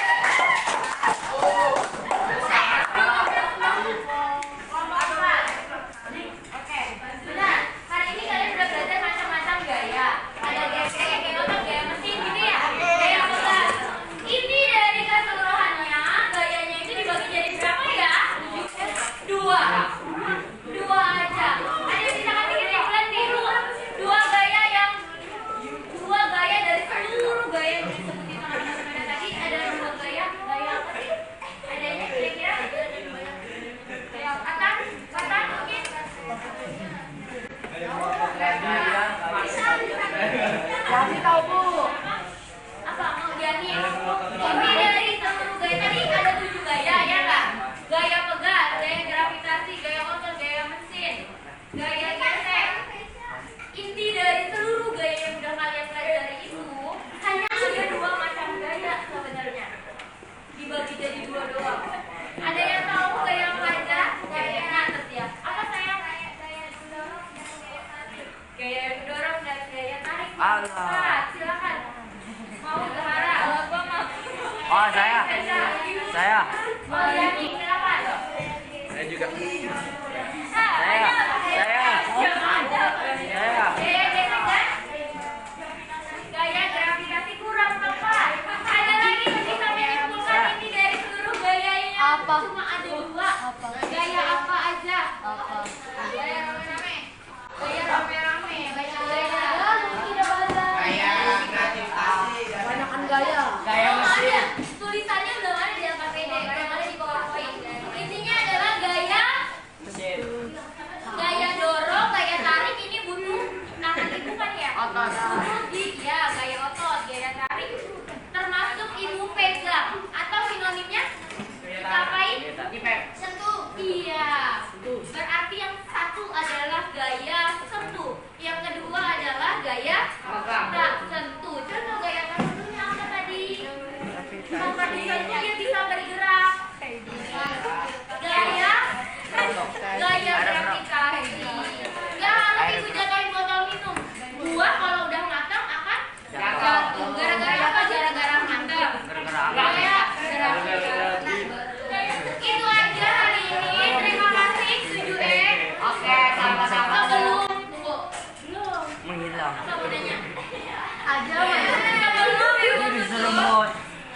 Oke, benar. Hari ini kalian sudah belajar macam-macam gaya. Ada gaya gelombang, gaya mesin gitu ya. Gaya pegang. Ini dari keseluruhannya, gayanya itu dibagi jadi berapa ya? Dua. Dua aja. Ada yang bisa kasih kesimpulan nih? Dua gaya dari seluruh gaya yang disebutin sama teman-teman tadi. Ada dua gaya. Gaya apa sih? Adanya kira-kira? Gaya Atan mungkin? Kasih tahu Bu. Apa mau Jani? Ini dari seluruh gaya tadi ada 7 gaya ya nggak? Gaya pegat, gaya gravitasi, gaya otot, gaya mesin, gaya gesek. Inti dari seluruh gaya yang udah kalian pelajari itu hanya ada 2 macam gaya sebenarnya. Dibagi jadi 2 doang. Ada yang tahu gaya apa aja? Gaya nyatet ya. Apa saya? Gaya dorong dan gaya tarik. Gaya dorong dan gaya tarik. Allah. Silakan. Mau Zahara? Gua mau. Oh, saya. Saya. Oh, Yani, silakan. Saya juga. Saya. Saya. Gaya gesek dan gaya gravitasi kurang tepat. Ada lagi yang bisa menyimpulkan ini dari seluruh gayanya. Apa? Cuma ada 2. Apa? Gaya apa aja? Apa? Gaya rame-rame. Gaya rame-rame. Banyak gaya. Tidak ada. Banyakan gaya. Belum ada. Tulisannya belum ada di LKPD. Belum ada di PowerPoint. Intinya adalah gaya dorong, gaya tarik ini butuh tangan ibu kan ya? Otot. Butuh gaya otot, gaya tarik termasuk ibu pegang atau sinonimnya diapain? Sentuh. Iya. Berarti yang satu adalah gaya sentuh, yang kedua adalah gaya tak sentuh. Contoh gaya tak sentuhnya apa tadi? Sampai disentuh dia bisa bergerak. Gaya gravitasi. Ya harus ibu jatuhin botol minum. Buah kalau udah matang akan jatuh. Gara-gara apa? Gara-gara matang. Gaya gravitasi. Itu aja hari ini. Terima kasih 7E. Oke, sama-sama. Belum. Belum. Menghilang. Apa budanya? Ada. Belum ibu. Diseremut.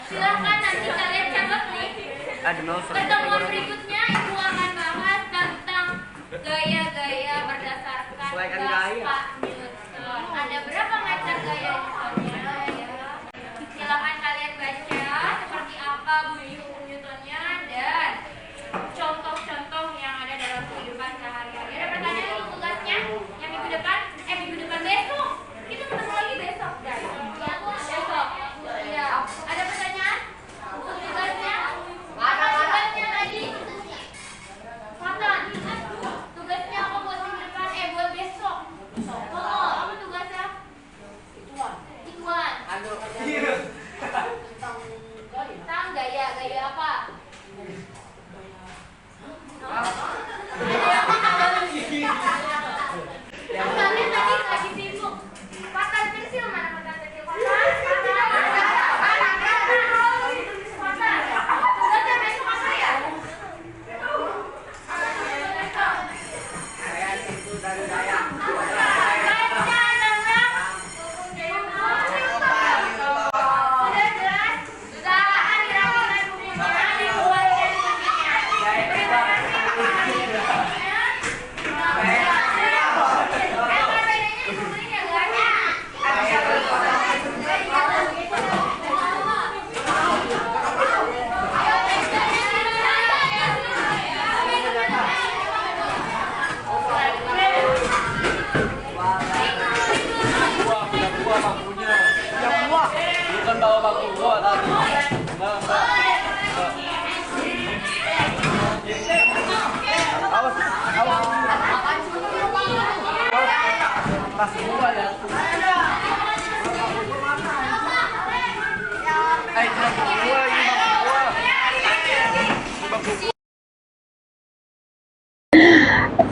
Silahkan nanti kalian catat nih. Aduh, mau Pertemuan berikutnya ibu akan bahas tentang gaya-gaya berdasarkan Sesuaikan gas gaya. Pak Newton. Ada berapa macam gaya Newtonnya ya? Silahkan kalian baca seperti apa bunyi hukum Newtonnya dan contoh-contoh yang ada dalam kehidupan sehari-hari. Ada pertanyaan untuk tugasnya yang minggu depan besok. Kita ketemu lagi besok guys. Besok. Iya. Ada pertanyaan untuk tugasnya? Apa tugasnya tadi? Fatan. Tugasnya apa buat minggu depan? Buat besok. Oh, apa tugasnya?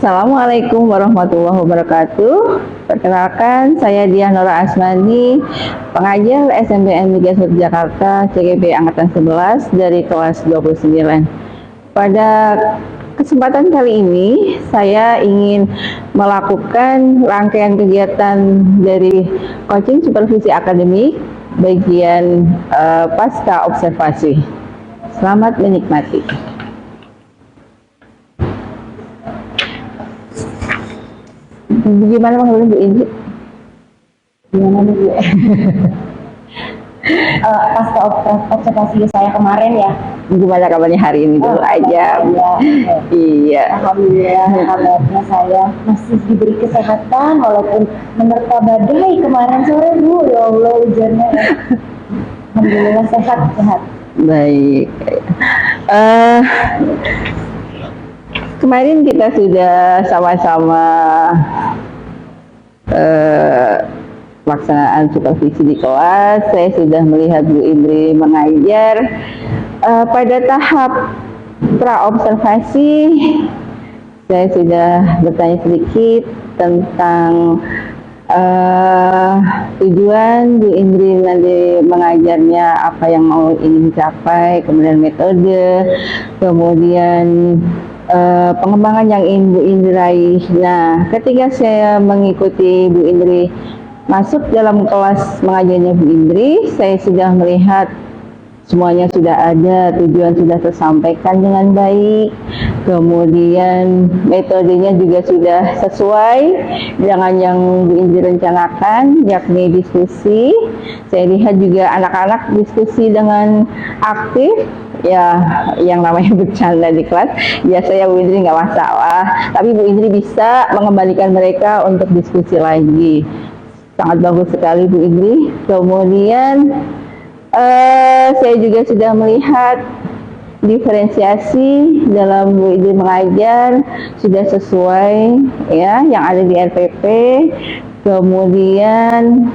Assalamualaikum warahmatullahi wabarakatuh. Perkenalkan, saya Diah Nora Asmani, pengajar SMPN Liga 1 Jakarta, CGP Angkatan 11 dari kelas 29. Pada kesempatan kali ini, saya ingin melakukan rangkaian kegiatan dari coaching supervisi akademik bagian pasca observasi. Selamat menikmati. Gimana menurut Bu Indri? Gimana nih Bu? Pasca observasi saya kemarin ya. Gimana kabarnya hari ini dulu aja? Iya. Alhamdulillah, kabarnya saya masih diberi kesehatan walaupun menerpa badai kemarin sore Bu. Ya Allah, hujannya. Alhamdulillah sehat. Baik. Kemarin kita sudah sama-sama pelaksanaan supervisi di kelas. Saya sudah melihat Bu Indri mengajar. Pada tahap pra-observasi, saya sudah bertanya sedikit tentang tujuan Bu Indri nanti mengajarnya, apa yang mau ingin dicapai, kemudian metode, kemudian pengembangan yang ingin Bu Indri raih. Nah, ketika saya mengikuti Bu Indri masuk dalam kelas mengajarnya Bu Indri, saya sudah melihat semuanya sudah ada, tujuan sudah tersampaikan dengan baik, kemudian metodenya juga sudah sesuai dengan yang Bu Indri rencanakan, yakni diskusi. Saya lihat juga anak-anak diskusi dengan aktif, ya yang namanya bercanda di kelas. Biasanya Bu Indri nggak masalah, tapi Bu Indri bisa mengembalikan mereka untuk diskusi lagi. Sangat bagus sekali Bu Indri. Kemudian saya juga sudah melihat diferensiasi dalam Bu Indri mengajar sudah sesuai ya yang ada di RPP. Kemudian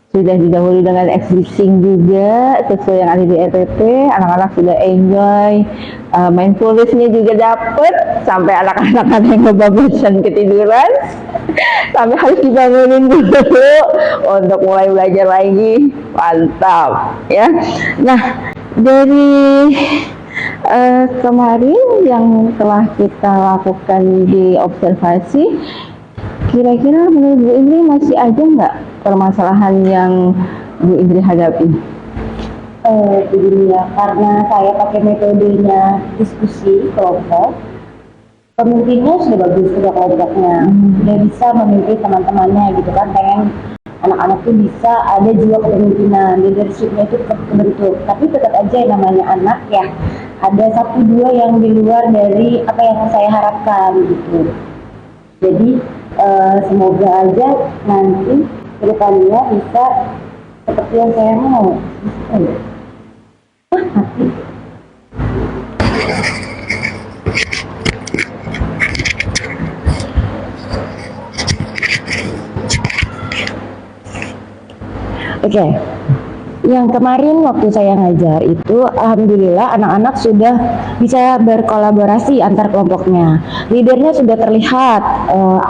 sudah didahului dengan existing juga sesuai yang ada di RPP. Anak-anak sudah enjoy, mindfulness-nya juga dapet, sampai anak-anak ada yang kebablasan ketiduran sampai harus dibangunin dulu untuk mulai belajar lagi. Mantap ya. Nah, dari kemarin yang telah kita lakukan di observasi, kira-kira menurut Bu Indri masih ada nggak permasalahan yang Bu Indri hadapi? Begini ya, karena saya pakai metodenya diskusi kelompok, pemimpinnya sudah bagus, sudah kelompoknya, sudah bisa memimpin teman-temannya gitu kan, pengen anak-anak tuh bisa ada jiwa kepemimpinan, leadershipnya itu terbentuk. Tapi tetap aja yang namanya anak ya, ada satu dua yang di luar dari apa yang saya harapkan gitu. Jadi semoga aja nanti kedepannya bisa seperti yang saya mau. Mati. Oke. Yang kemarin waktu saya ngajar itu, alhamdulillah anak-anak sudah bisa berkolaborasi antar kelompoknya. Leadernya sudah terlihat,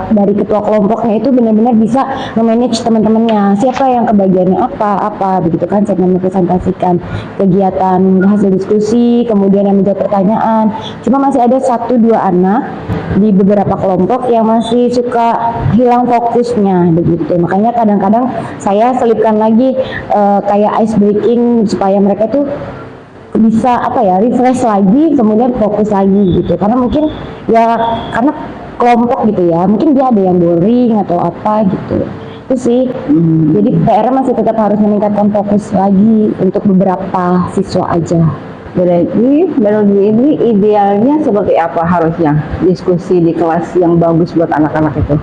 dari ketua kelompoknya itu benar-benar bisa memanage teman-temannya. Siapa yang kebagiannya apa begitu kan, saya mempresentasikan kegiatan hasil diskusi, kemudian yang menjawab pertanyaan. Cuma masih ada 1-2 anak di beberapa kelompok yang masih suka hilang fokusnya begitu. Makanya kadang-kadang saya selipkan lagi kayak ice breaking supaya mereka tuh bisa refresh lagi, kemudian fokus lagi gitu. Karena mungkin ya karena kelompok gitu ya, mungkin dia ada yang boring atau apa gitu. Itu sih. Jadi PR masih tetap harus meningkatkan fokus lagi untuk beberapa siswa aja. Berarti menurut Bu Indri idealnya seperti apa harusnya diskusi di kelas yang bagus buat anak-anak itu?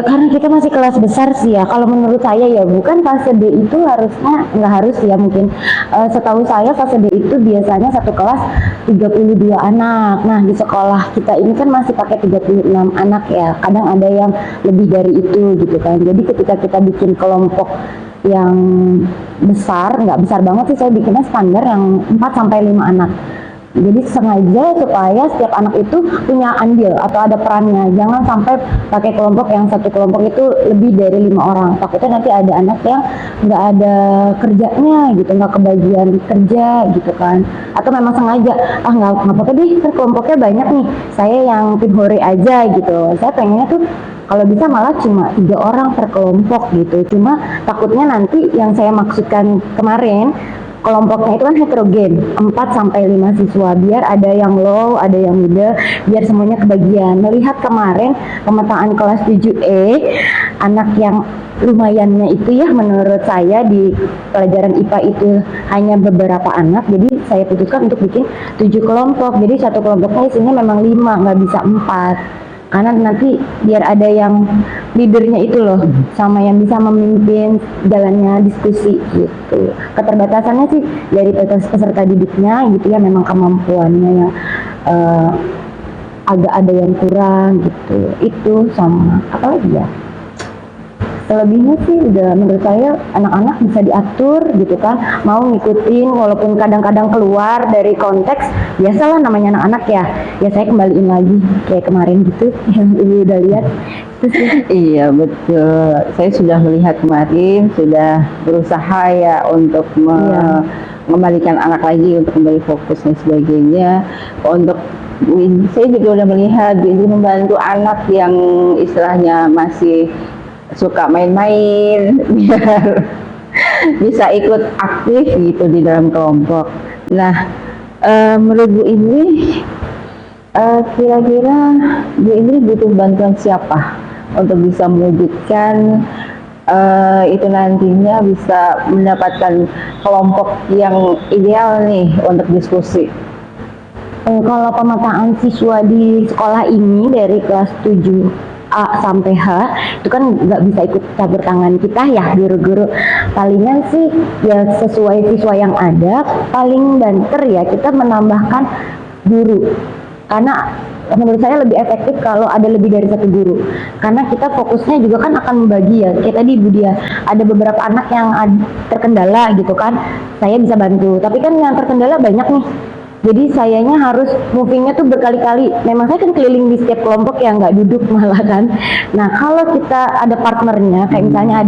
Karena kita masih kelas besar sih ya. Kalau menurut saya ya bukan fase D itu harusnya nggak harus ya mungkin. Setahu saya fase D itu biasanya satu kelas 32 anak. Nah di sekolah kita ini kan masih pakai 36 anak ya. Kadang ada yang lebih dari itu gitu kan. Jadi ketika kita bikin kelompok yang besar, nggak besar banget sih, saya bikinnya standar yang 4 sampai 5 anak. Jadi sengaja supaya setiap anak itu punya andil atau ada perannya. Jangan sampai pakai kelompok yang satu kelompok itu lebih dari 5 orang. Takutnya nanti ada anak yang nggak ada kerjanya gitu, nggak kebagian kerja gitu kan. Atau memang sengaja, nggak apa-apa deh, kelompoknya banyak nih, saya yang tim hore aja gitu. Saya pengennya tuh kalau bisa malah cuma 3 orang per kelompok gitu. Cuma takutnya nanti yang saya maksudkan kemarin, kelompoknya itu kan heterogen, 4 sampai 5 siswa, biar ada yang low, ada yang middle, biar semuanya kebagian. Melihat kemarin pemetaan kelas 7E, anak yang lumayannya itu ya menurut saya di pelajaran IPA itu hanya beberapa anak, jadi saya putuskan untuk bikin 7 kelompok. Jadi satu kelompoknya isinya memang 5, nggak bisa 4. Karena nanti biar ada yang leadernya itu loh, sama yang bisa memimpin jalannya diskusi gitu. Keterbatasannya sih dari peserta didiknya gitu ya, memang kemampuannya yang agak ada yang kurang gitu. Itu sama apa lagi ya? Selebihnya sih udah menurut saya anak-anak bisa diatur gitu kan, mau ngikutin walaupun kadang-kadang keluar dari konteks, biasalah namanya anak-anak ya. Ya saya kembaliin lagi kayak kemarin gitu yang ibu udah lihat. Iya betul, saya sudah melihat kemarin, sudah berusaha ya untuk mengembalikan anak lagi untuk kembali fokus dan sebagainya. Untuk saya juga udah melihat ini membantu anak yang istilahnya masih suka main-main biar bisa ikut aktif gitu di dalam kelompok. Nah, menurut Bu Indri, kira-kira Bu Indri butuh bantuan siapa untuk bisa mewujudkan itu nantinya bisa mendapatkan kelompok yang ideal nih untuk diskusi? Kalau pemetaan siswa di sekolah ini dari kelas 7A sampai H itu kan nggak bisa ikut campur tangan kita ya guru-guru. Palingan sih ya sesuai siswa yang ada, paling banter ya kita menambahkan guru. Karena menurut saya lebih efektif kalau ada lebih dari satu guru. Karena kita fokusnya juga kan akan membagi ya. Kayak tadi Bu Dia, ada beberapa anak yang terkendala gitu kan, saya bisa bantu. Tapi kan yang terkendala banyak nih. Jadi sayanya harus movingnya tuh berkali-kali. Memang saya kan keliling di setiap kelompok yang nggak duduk malah kan. Nah kalau kita ada partnernya, kayak misalnya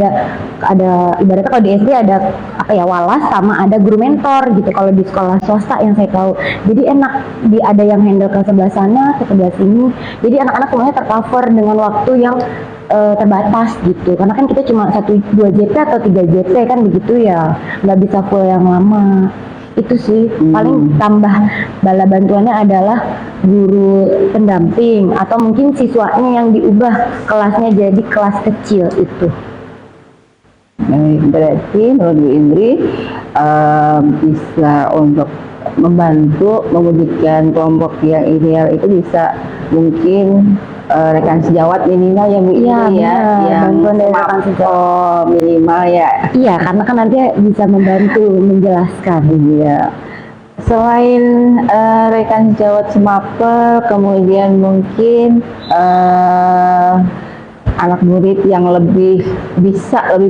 ada ibaratnya kalau di SD ada apa ya, walas sama ada guru mentor gitu. Kalau di sekolah swasta yang saya tahu, jadi enak ada yang handle ke sebelah sana, ke sebelah sini. Jadi anak-anak semuanya tercover dengan waktu yang terbatas gitu. Karena kan kita cuma 1-2 JT atau 3 JT kan begitu ya, nggak bisa full yang lama. Itu sih paling tambah bala bantuannya adalah guru pendamping atau mungkin siswanya yang diubah kelasnya jadi kelas kecil itu. Berarti menurut Bu Indri bisa untuk membantu mewujudkan kelompok yang ideal itu bisa mungkin rekan sejawat minimal ya Bu Indri ya, yang bantuan dari rekan sejawat minimal ya. Iya, karena kan nanti bisa membantu menjelaskan. Iya. Selain rekan sejawat semapel, kemudian mungkin anak murid yang lebih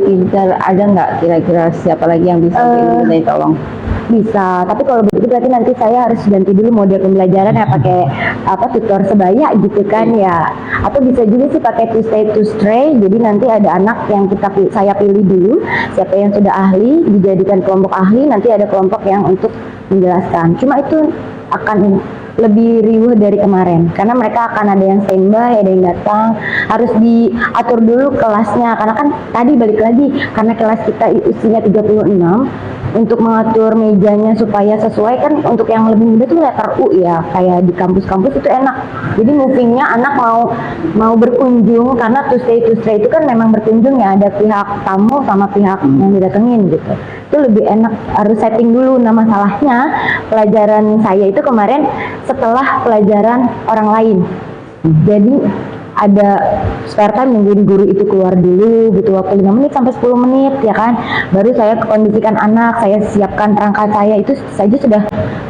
pintar, ada nggak kira-kira siapa lagi yang bisa Bu Indri tolong? Bisa, tapi kalau begitu berarti nanti saya harus ganti dulu model pembelajaran ya, pakai tutor sebaya gitu kan ya. Atau bisa juga sih pakai to stay to stray. Jadi nanti ada anak yang saya pilih dulu siapa yang sudah ahli, dijadikan kelompok ahli, nanti ada kelompok yang untuk menjelaskan. Cuma itu akan lebih riuh dari kemarin karena mereka akan ada yang standby, ada yang datang, harus diatur dulu kelasnya karena kan tadi balik lagi karena kelas kita usianya 36, untuk mengatur mejanya supaya sesuai kan. Untuk yang lebih muda tuh letter U ya, kayak di kampus-kampus itu enak, jadi movingnya anak mau berkunjung karena to stay itu kan memang berkunjung ya, ada pihak tamu sama pihak yang didatengin gitu, itu lebih enak. Harus setting dulu. Nah masalahnya pelajaran saya itu kemarin setelah pelajaran orang lain, jadi ada spare time nungguin guru itu keluar dulu gitu, waktu 5 menit sampai 10 menit ya kan, baru saya kondisikan anak, saya siapkan perangkat saya, itu saja sudah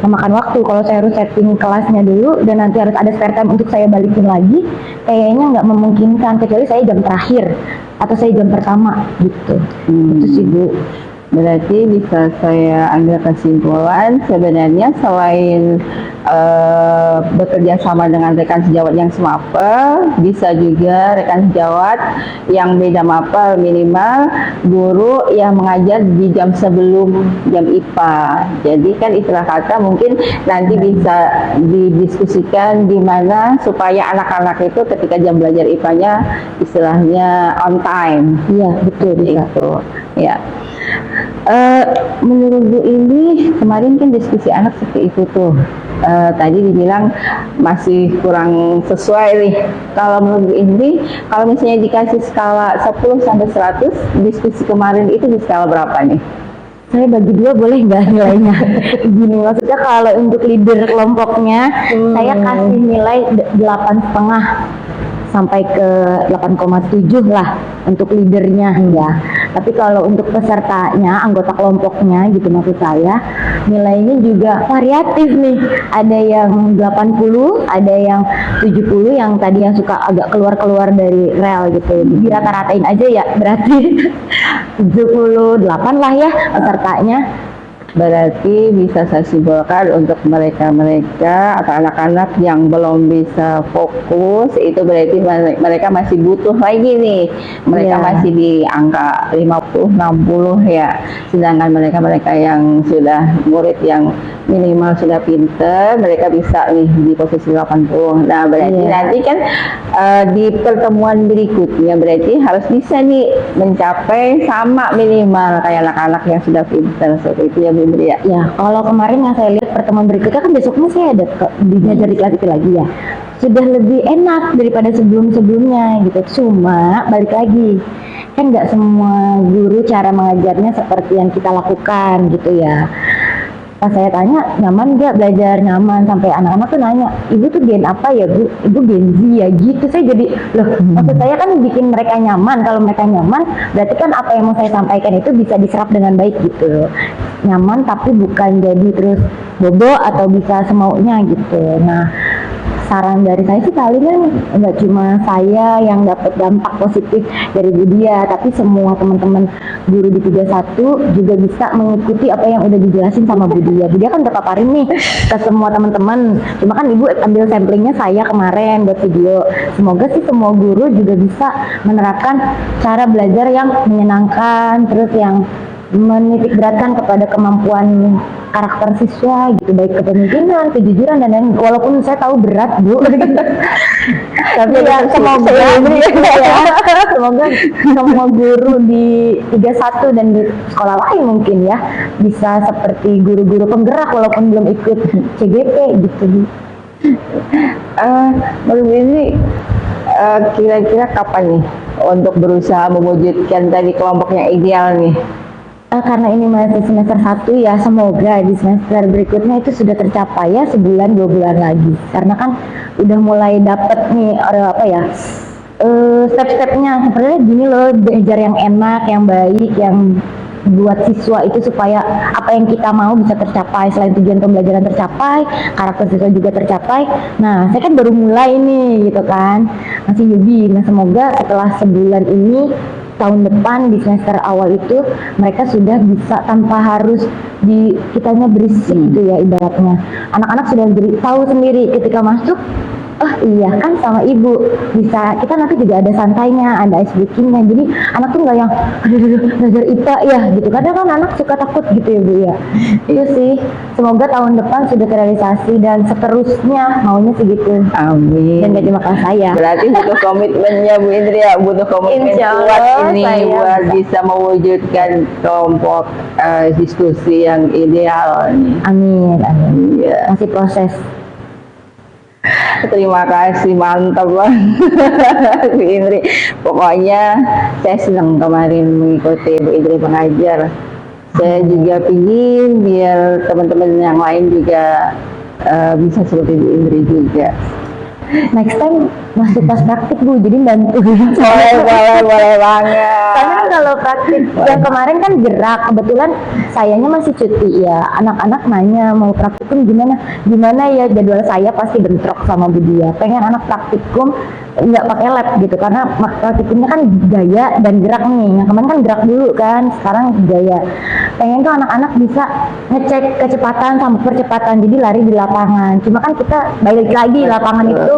memakan waktu. Kalau saya harus setting kelasnya dulu dan nanti harus ada spare time untuk saya balikin lagi, kayaknya nggak memungkinkan, kecuali saya jam terakhir atau saya jam pertama gitu. Itu sih Bu. Berarti bisa saya ambil kesimpulan sebenarnya selain bekerja sama dengan rekan sejawat yang semapel, bisa juga rekan sejawat yang beda mapel, minimal guru yang mengajar di jam sebelum jam IPA. Jadi kan istilah kata mungkin nanti bisa didiskusikan di mana supaya anak-anak itu ketika jam belajar IPA-nya istilahnya on time. Iya betul bisa. Itu ya. Menurut Bu ini kemarin kan diskusi anak seperti itu tuh. Tadi dibilang masih kurang sesuai nih. Kalau menurut Bu ini, kalau misalnya dikasih skala 10 sampai 100, diskusi kemarin itu di skala berapa nih? Saya bagi dua boleh nggak nilainya? Gini, maksudnya kalau untuk leader kelompoknya, saya kasih nilai 8,5 sampai ke 8,7 lah untuk leadernya ya. Tapi kalau untuk pesertanya, anggota kelompoknya gitu maksud saya, nilainya juga variatif nih. Ada yang 80, ada yang 70, yang tadi yang suka agak keluar-keluar dari rel gitu. Dirata-ratain aja ya, berarti 78 lah ya pesertanya. Berarti bisa saya simpulkan untuk mereka-mereka atau anak-anak yang belum bisa fokus, itu berarti mereka masih butuh lagi nih. Mereka masih di angka 50-60 ya. Sedangkan mereka-mereka yang sudah murid yang minimal sudah pinter, mereka bisa nih di posisi 80. Nah, berarti nanti kan di pertemuan berikutnya berarti harus bisa nih mencapai sama minimal kayak anak-anak yang sudah pinter seperti itu ya Bu Indri ya. Ya, kalau kemarin yang saya lihat pertemuan berikutnya kan besoknya saya ada diajar di kelas itu lagi ya. Sudah lebih enak daripada sebelum-sebelumnya gitu. Cuma balik lagi, kan nggak semua guru cara mengajarnya seperti yang kita lakukan gitu ya. Pas saya tanya, nyaman nggak belajar? Nyaman. Sampai anak-anak tuh nanya, ibu tuh gen apa ya Bu? Ibu gen Z ya gitu. Saya jadi, loh maksud saya kan bikin mereka nyaman. Kalau mereka nyaman, berarti kan apa yang mau saya sampaikan itu bisa diserap dengan baik gitu. Nyaman tapi bukan jadi terus bobo atau bisa semaunya gitu. Nah, saran dari saya sih palingan nggak cuma saya yang dapat dampak positif dari Budia, tapi semua teman-teman guru di 31 juga bisa mengikuti apa yang udah dijelasin sama Budia. Budia kan udah paparin nih ke semua teman-teman. Cuma kan Ibu ambil samplingnya saya kemarin buat video. Semoga sih semua guru juga bisa menerapkan cara belajar yang menyenangkan, terus yang menitik beratkan kepada kemampuan karakter siswa gitu, baik kepemimpinan, kejujuran dan lain. Walaupun saya tahu berat Bu, tapi ya semoga semoga semua guru di 31 dan di sekolah lain mungkin ya bisa seperti guru-guru penggerak walaupun belum ikut CGP gitu. Menurut ini kira-kira kapan nih untuk berusaha mewujudkan tadi kelompok yang ideal nih? Karena ini masih semester 1 ya, semoga di semester berikutnya itu sudah tercapai ya, sebulan 2 bulan lagi. Karena kan udah mulai dapet nih apa ya, step-stepnya sebenarnya gini loh, belajar yang enak, yang baik, yang buat siswa itu supaya apa yang kita mau bisa tercapai. Selain tujuan pembelajaran tercapai, karakter siswa juga tercapai. Nah, saya kan baru mulai nih gitu kan, masih newbie. Nah, semoga setelah sebulan ini, tahun depan di semester awal itu mereka sudah bisa tanpa harus di kitanya berisik gitu ya ibaratnya. Anak-anak sudah tahu sendiri ketika masuk, oh iya kan sama ibu bisa, kita nanti juga ada santainya, ada ice breakingnya. Jadi anak tuh nggak yang aduh belajar IPA ya gitu. Kadang kan anak suka takut gitu ya Bu ya. Itu sih, semoga tahun depan sudah terrealisasi dan seterusnya maunya segitu. Amin. Dan gak cuma kelas saya. Berarti butuh komitmennya Bu Indri ya, butuh komitmen Insya kuat Allah, ini saya buat bisa mewujudkan kelompok diskusi yang ideal nih. Amin, amin. Iya. Masih proses. Terima kasih, mantap banget Bu Indri. Pokoknya saya senang kemarin mengikuti Bu Indri mengajar. Saya juga pingin biar teman-teman yang lain juga bisa seperti Bu Indri juga. next time masuk pas praktik Bu, jadi bantu. Boleh banget. Karena kan kalau praktik yang kemarin kan gerak, kebetulan sayanya masih cuti ya. Anak-anak nanya mau praktikum gimana ya, jadwal saya pasti bentrok sama Bu Dia. Pengen anak praktikum nggak pakai lab gitu, karena praktikumnya kan gaya dan gerak nih. Yang kemarin kan gerak dulu kan, sekarang gaya. Pengen tuh anak-anak bisa ngecek kecepatan sama percepatan, jadi lari di lapangan. Cuma kan kita balik lagi, lapangan itu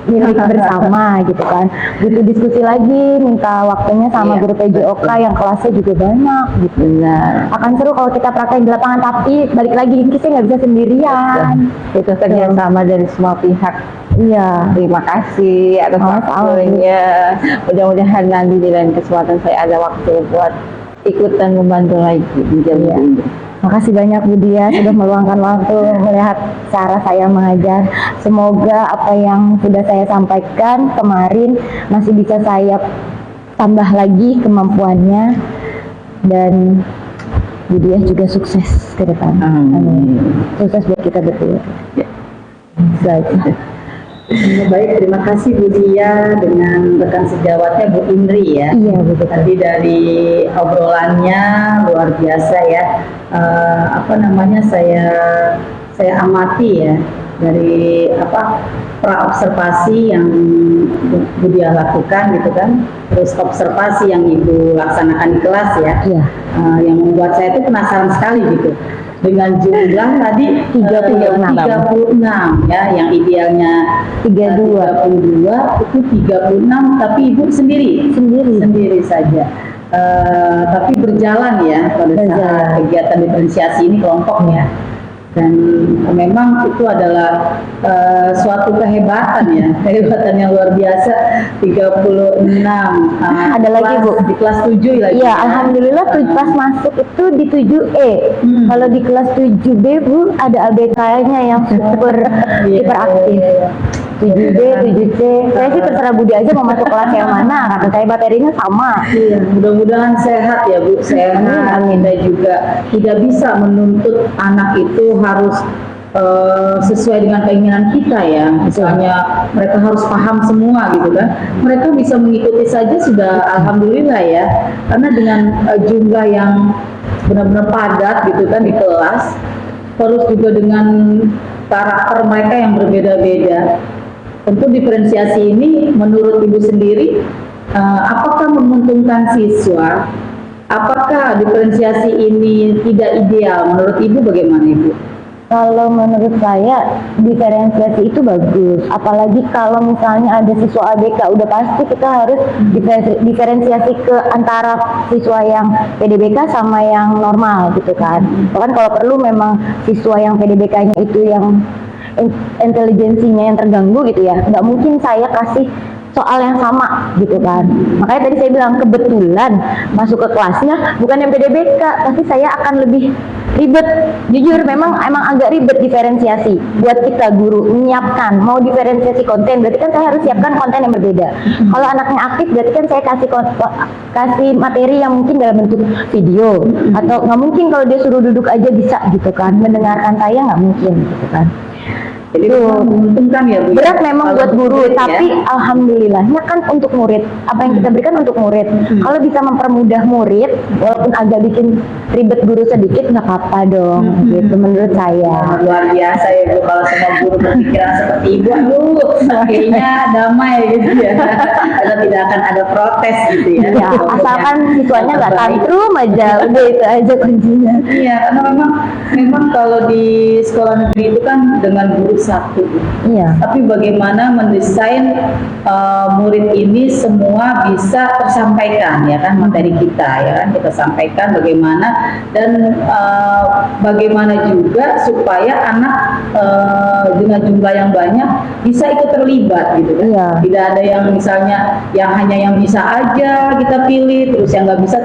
milik bersama gitu kan. Butuh diskusi lagi, minta waktunya sama guru PJOK yang kelasnya juga banyak gitu. Benar. Akan seru kalau kita praktek di lapangan, tapi balik lagi kita nggak bisa sendirian. Itu kerjasama dari semua pihak. Iya. Terima kasih atas waktunya. Mudah-mudahan nanti di lain kesempatan saya ada waktu buat ikutan membantu lagi di jam ini. Makasih banyak Bu Dia sudah meluangkan waktu melihat cara saya mengajar. Semoga apa yang sudah saya sampaikan kemarin masih bisa saya tambah lagi kemampuannya, dan Bu Dia juga sukses ke depan. Amin. Sukses buat kita berdua. Saja. Baik, terima kasih Bu Dia dengan rekan sejawatnya Bu Indri ya. Iya betul. Tadi dari obrolannya luar biasa ya. Saya amati ya dari praobservasi yang Bu Dia lakukan gitu kan. Terus observasi yang Ibu laksanakan di kelas ya. Iya. Yang membuat saya itu penasaran sekali gitu. Dengan jumlah tadi 36 ya, yang idealnya 32 itu 36, tapi Ibu sendiri saja. Tapi berjalan ya pada saat kegiatan diferensiasi ini kelompoknya. Dan memang itu adalah suatu kehebatan ya, kehebatan yang luar biasa. 36 Ada lagi Bu di kelas 7 lagi. Iya, alhamdulillah pas masuk itu di 7E. Kalau di kelas 7B Bu ada ABK-nya yang super hiperaktif. 7B, 7C. Saya sih terserah Budi aja mau masuk kelas yang mana, kata saya materinya sama. Iya, mudah-mudahan sehat ya Bu, sehat. Kita juga tidak bisa menuntut anak itu harus sesuai dengan keinginan kita ya. Misalnya mereka harus paham semua gitu kan. Mereka bisa mengikuti saja sudah alhamdulillah ya. Karena dengan jumlah yang benar-benar padat gitu kan di kelas, terus juga dengan karakter mereka yang berbeda-beda. Tentu diferensiasi ini menurut Ibu sendiri apakah menguntungkan siswa? Apakah diferensiasi ini tidak ideal? Menurut Ibu bagaimana Ibu? Kalau menurut saya diferensiasi itu bagus, apalagi kalau misalnya ada siswa ABK, udah pasti kita harus diferensiasi ke antara siswa yang PDBK sama yang normal gitu kan. Bahkan kalau perlu memang siswa yang PDBK-nya itu yang intelijensinya yang terganggu gitu ya, nggak mungkin saya kasih soal yang sama gitu kan. Makanya tadi saya bilang kebetulan masuk ke kelasnya bukan yang PDBK, tapi saya akan lebih ribet. Jujur emang agak ribet diferensiasi buat kita guru menyiapkan. Mau diferensiasi konten berarti kan saya harus siapkan konten yang berbeda. Kalau anaknya aktif berarti kan saya kasih materi yang mungkin dalam bentuk video, atau nggak mungkin kalau dia suruh duduk aja bisa gitu kan, mendengarkan saya nggak mungkin gitu kan. Jadi menguntungkan ya Bu. Berat memang buat guru, tapi alhamdulillahnya kan untuk murid. Apa yang kita berikan untuk murid. Kalau bisa mempermudah murid, walaupun agak bikin ribet guru sedikit, nggak apa-apa dong. Gitu menurut saya. Luar biasa ya Bu, kalau semua guru berpikiran seperti Ibu, aduh, akhirnya damai gitu ya. Karena tidak akan ada protes gitu ya. Ya, asalkan siswanya nggak tantrum aja, udah itu aja kuncinya. Iya, karena memang kalau di sekolah negeri itu kan dengan guru satu. Iya. Tapi bagaimana mendesain murid ini semua bisa tersampaikan ya kan, materi kita ya kan, kita sampaikan bagaimana, dan bagaimana juga supaya anak dengan jumlah yang banyak bisa ikut terlibat gitu kan. Iya. Tidak ada yang misalnya yang hanya yang bisa aja kita pilih, terus yang nggak bisa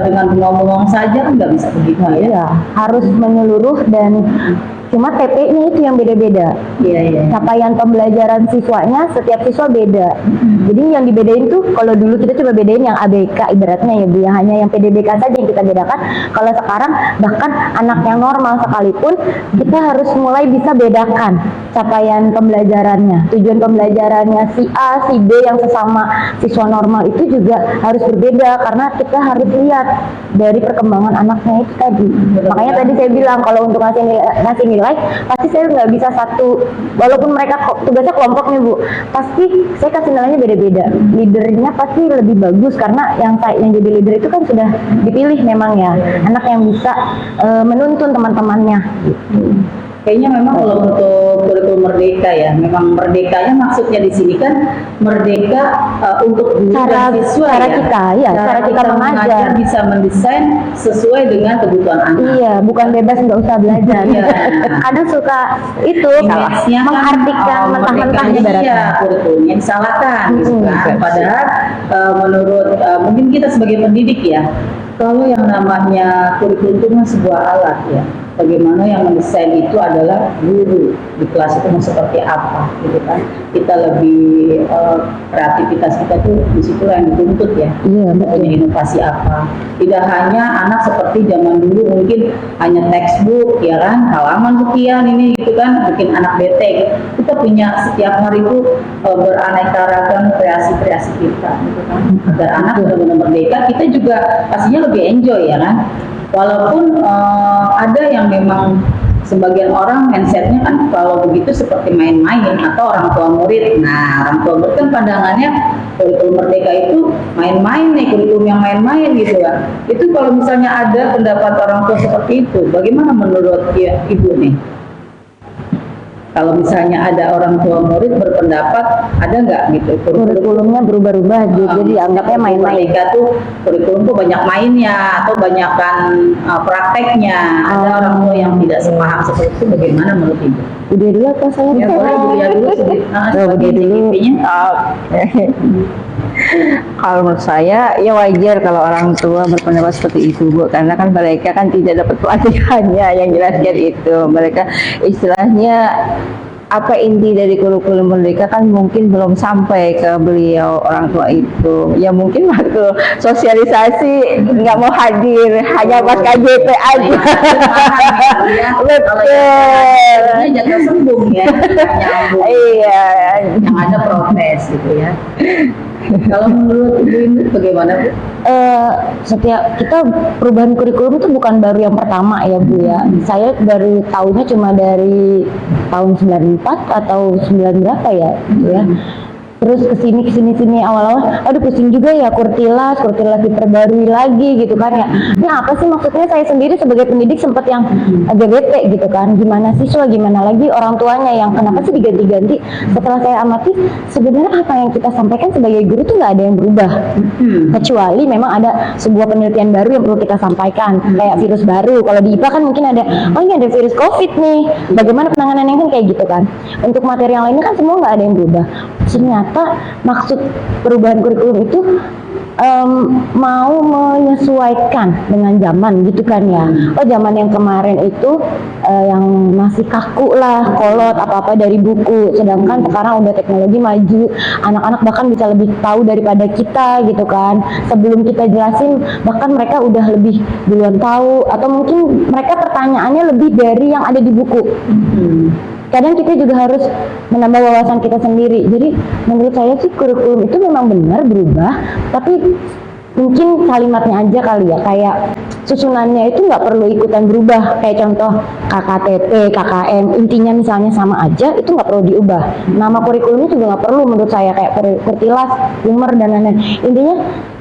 dengan bengong-bengong saja, nggak bisa begitu ya. Iya, harus menyeluruh dan Cuma TP-nya itu yang beda-beda. Iya, iya. Capaian pembelajaran siswanya setiap siswa beda. Jadi yang dibedain tuh kalau dulu kita coba bedain yang ABK ibaratnya ya Bu, ya hanya yang PDBK saja yang kita bedakan. Kalau sekarang bahkan anak yang normal sekalipun kita harus mulai bisa bedakan capaian pembelajarannya, tujuan pembelajarannya si A, si B yang sesama siswa normal itu juga harus berbeda karena kita harus lihat dari perkembangan anaknya itu tadi. Makanya tadi saya bilang kalau untuk ngasih nilai pasti saya nggak bisa satu, walaupun mereka tugasnya kelompok nih Bu, pasti saya kasih nilainya beda-beda. Leadernya pasti lebih bagus karena yang jadi leader itu kan sudah dipilih memang ya, anak yang bisa menuntun teman-temannya gitu. Kayaknya memang kalau untuk kurikulum merdeka ya, memang merdekanya maksudnya di sini kan merdeka untuk guru Cara- dan siswa cara ya. kita, ya, cara kita mengajar. bisa mendesain sesuai dengan kebutuhan anak. Iya, bukan bebas nggak usah belajar. Iya. Kadang suka itu Image-nya kan, mengartikan mentah-mentah merdekanya ibaratnya. iya, kurikulumnya disalahkan gitu kan. Padahal menurut mungkin kita sebagai pendidik ya, kalau yang namanya kurikulum itu kan sebuah alat ya. Bagaimana yang mendesain itu adalah guru di kelas itu mau seperti apa gitu kan. Kita lebih kreativitas kita tuh di situ yang dituntut ya. Iya, betul. Punya inovasi apa. Tidak hanya anak seperti zaman dulu mungkin hanya textbook ya kan, halaman sekian ini gitu kan, bikin anak bete. Kita punya setiap hari itu beraneka ragam kreasi-kreasi kita gitu kan. Agar anak benar-benar merdeka, kita juga pastinya lebih enjoy ya kan. Walaupun ada yang memang sebagian orang mindsetnya kan kalau begitu seperti main-main atau orang tua murid. Nah, orang tua murid kan pandangannya kurikulum merdeka itu main-main nih, kurikulum yang main-main gitu kan. Itu kalau misalnya ada pendapat orang tua seperti itu, bagaimana menurut Ibu nih? Kalau misalnya ada orang tua murid berpendapat, ada nggak gitu Kurikulumnya berubah-ubah, jadi anggapnya main-main. Merdeka tuh kurikulum tuh banyak mainnya atau banyakkan prakteknya. Ada orang tua yang tidak sepaham seperti itu, bagaimana menurut Ibu? Udah dulu apa saya? Ya boleh Bu ya dulu sedikit. Udah dulu. Kalau menurut saya ya wajar kalau orang tua berpendapat seperti itu Bu, karena kan mereka kan tidak dapat pelatihannya yang jelaskan itu. Mereka istilahnya apa inti dari kurikulum merdeka kan mungkin belum sampai ke beliau orang tua itu. Ya mungkin waktu sosialisasi nggak mau hadir, hanya pas KJP aja. Betul. Ini jatuh sembung ya, nyambung. Iya. Yang ada protes gitu ya. Kalau menurut Ibu ini bagaimana Bu? Setiap kita perubahan kurikulum itu bukan baru yang pertama ya Bu ya. Saya baru tahunya cuma dari tahun 94 atau 9 berapa ya gitu ya. Terus kesini awal-awal, aduh pusing juga ya kurtilas diperbarui lagi gitu kan ya. Ini apa sih maksudnya, saya sendiri sebagai pendidik sempat yang agak bete gitu kan. Gimana siswa, gimana lagi orang tuanya yang kenapa sih diganti-ganti. Setelah saya amati, sebenarnya apa yang kita sampaikan sebagai guru tuh nggak ada yang berubah. Kecuali memang ada sebuah penelitian baru yang perlu kita sampaikan. Kayak virus baru, kalau di IPA kan mungkin ada, oh ini ada virus COVID nih. Bagaimana penanganannya kan kayak gitu kan. Untuk materi yang lainnya kan semua nggak ada yang berubah. Ternyata maksud perubahan kurikulum itu mau menyesuaikan dengan zaman gitu kan ya. Oh zaman yang kemarin itu yang masih kaku lah, kolot apa-apa dari buku. Sedangkan sekarang udah teknologi maju, anak-anak bahkan bisa lebih tahu daripada kita gitu kan. Sebelum kita jelasin bahkan mereka udah lebih duluan tahu, atau mungkin mereka pertanyaannya lebih dari yang ada di buku. Kadang kita juga harus menambah wawasan kita sendiri. Jadi menurut saya sih kurikulum itu memang benar berubah, tapi mungkin kalimatnya aja kali ya, kayak susunannya itu nggak perlu ikutan berubah. Kayak contoh KKTP, KKM, intinya misalnya sama aja, itu nggak perlu diubah. Nama kurikulumnya juga nggak perlu menurut saya, kayak kurtilas, humor dan lain-lain. Intinya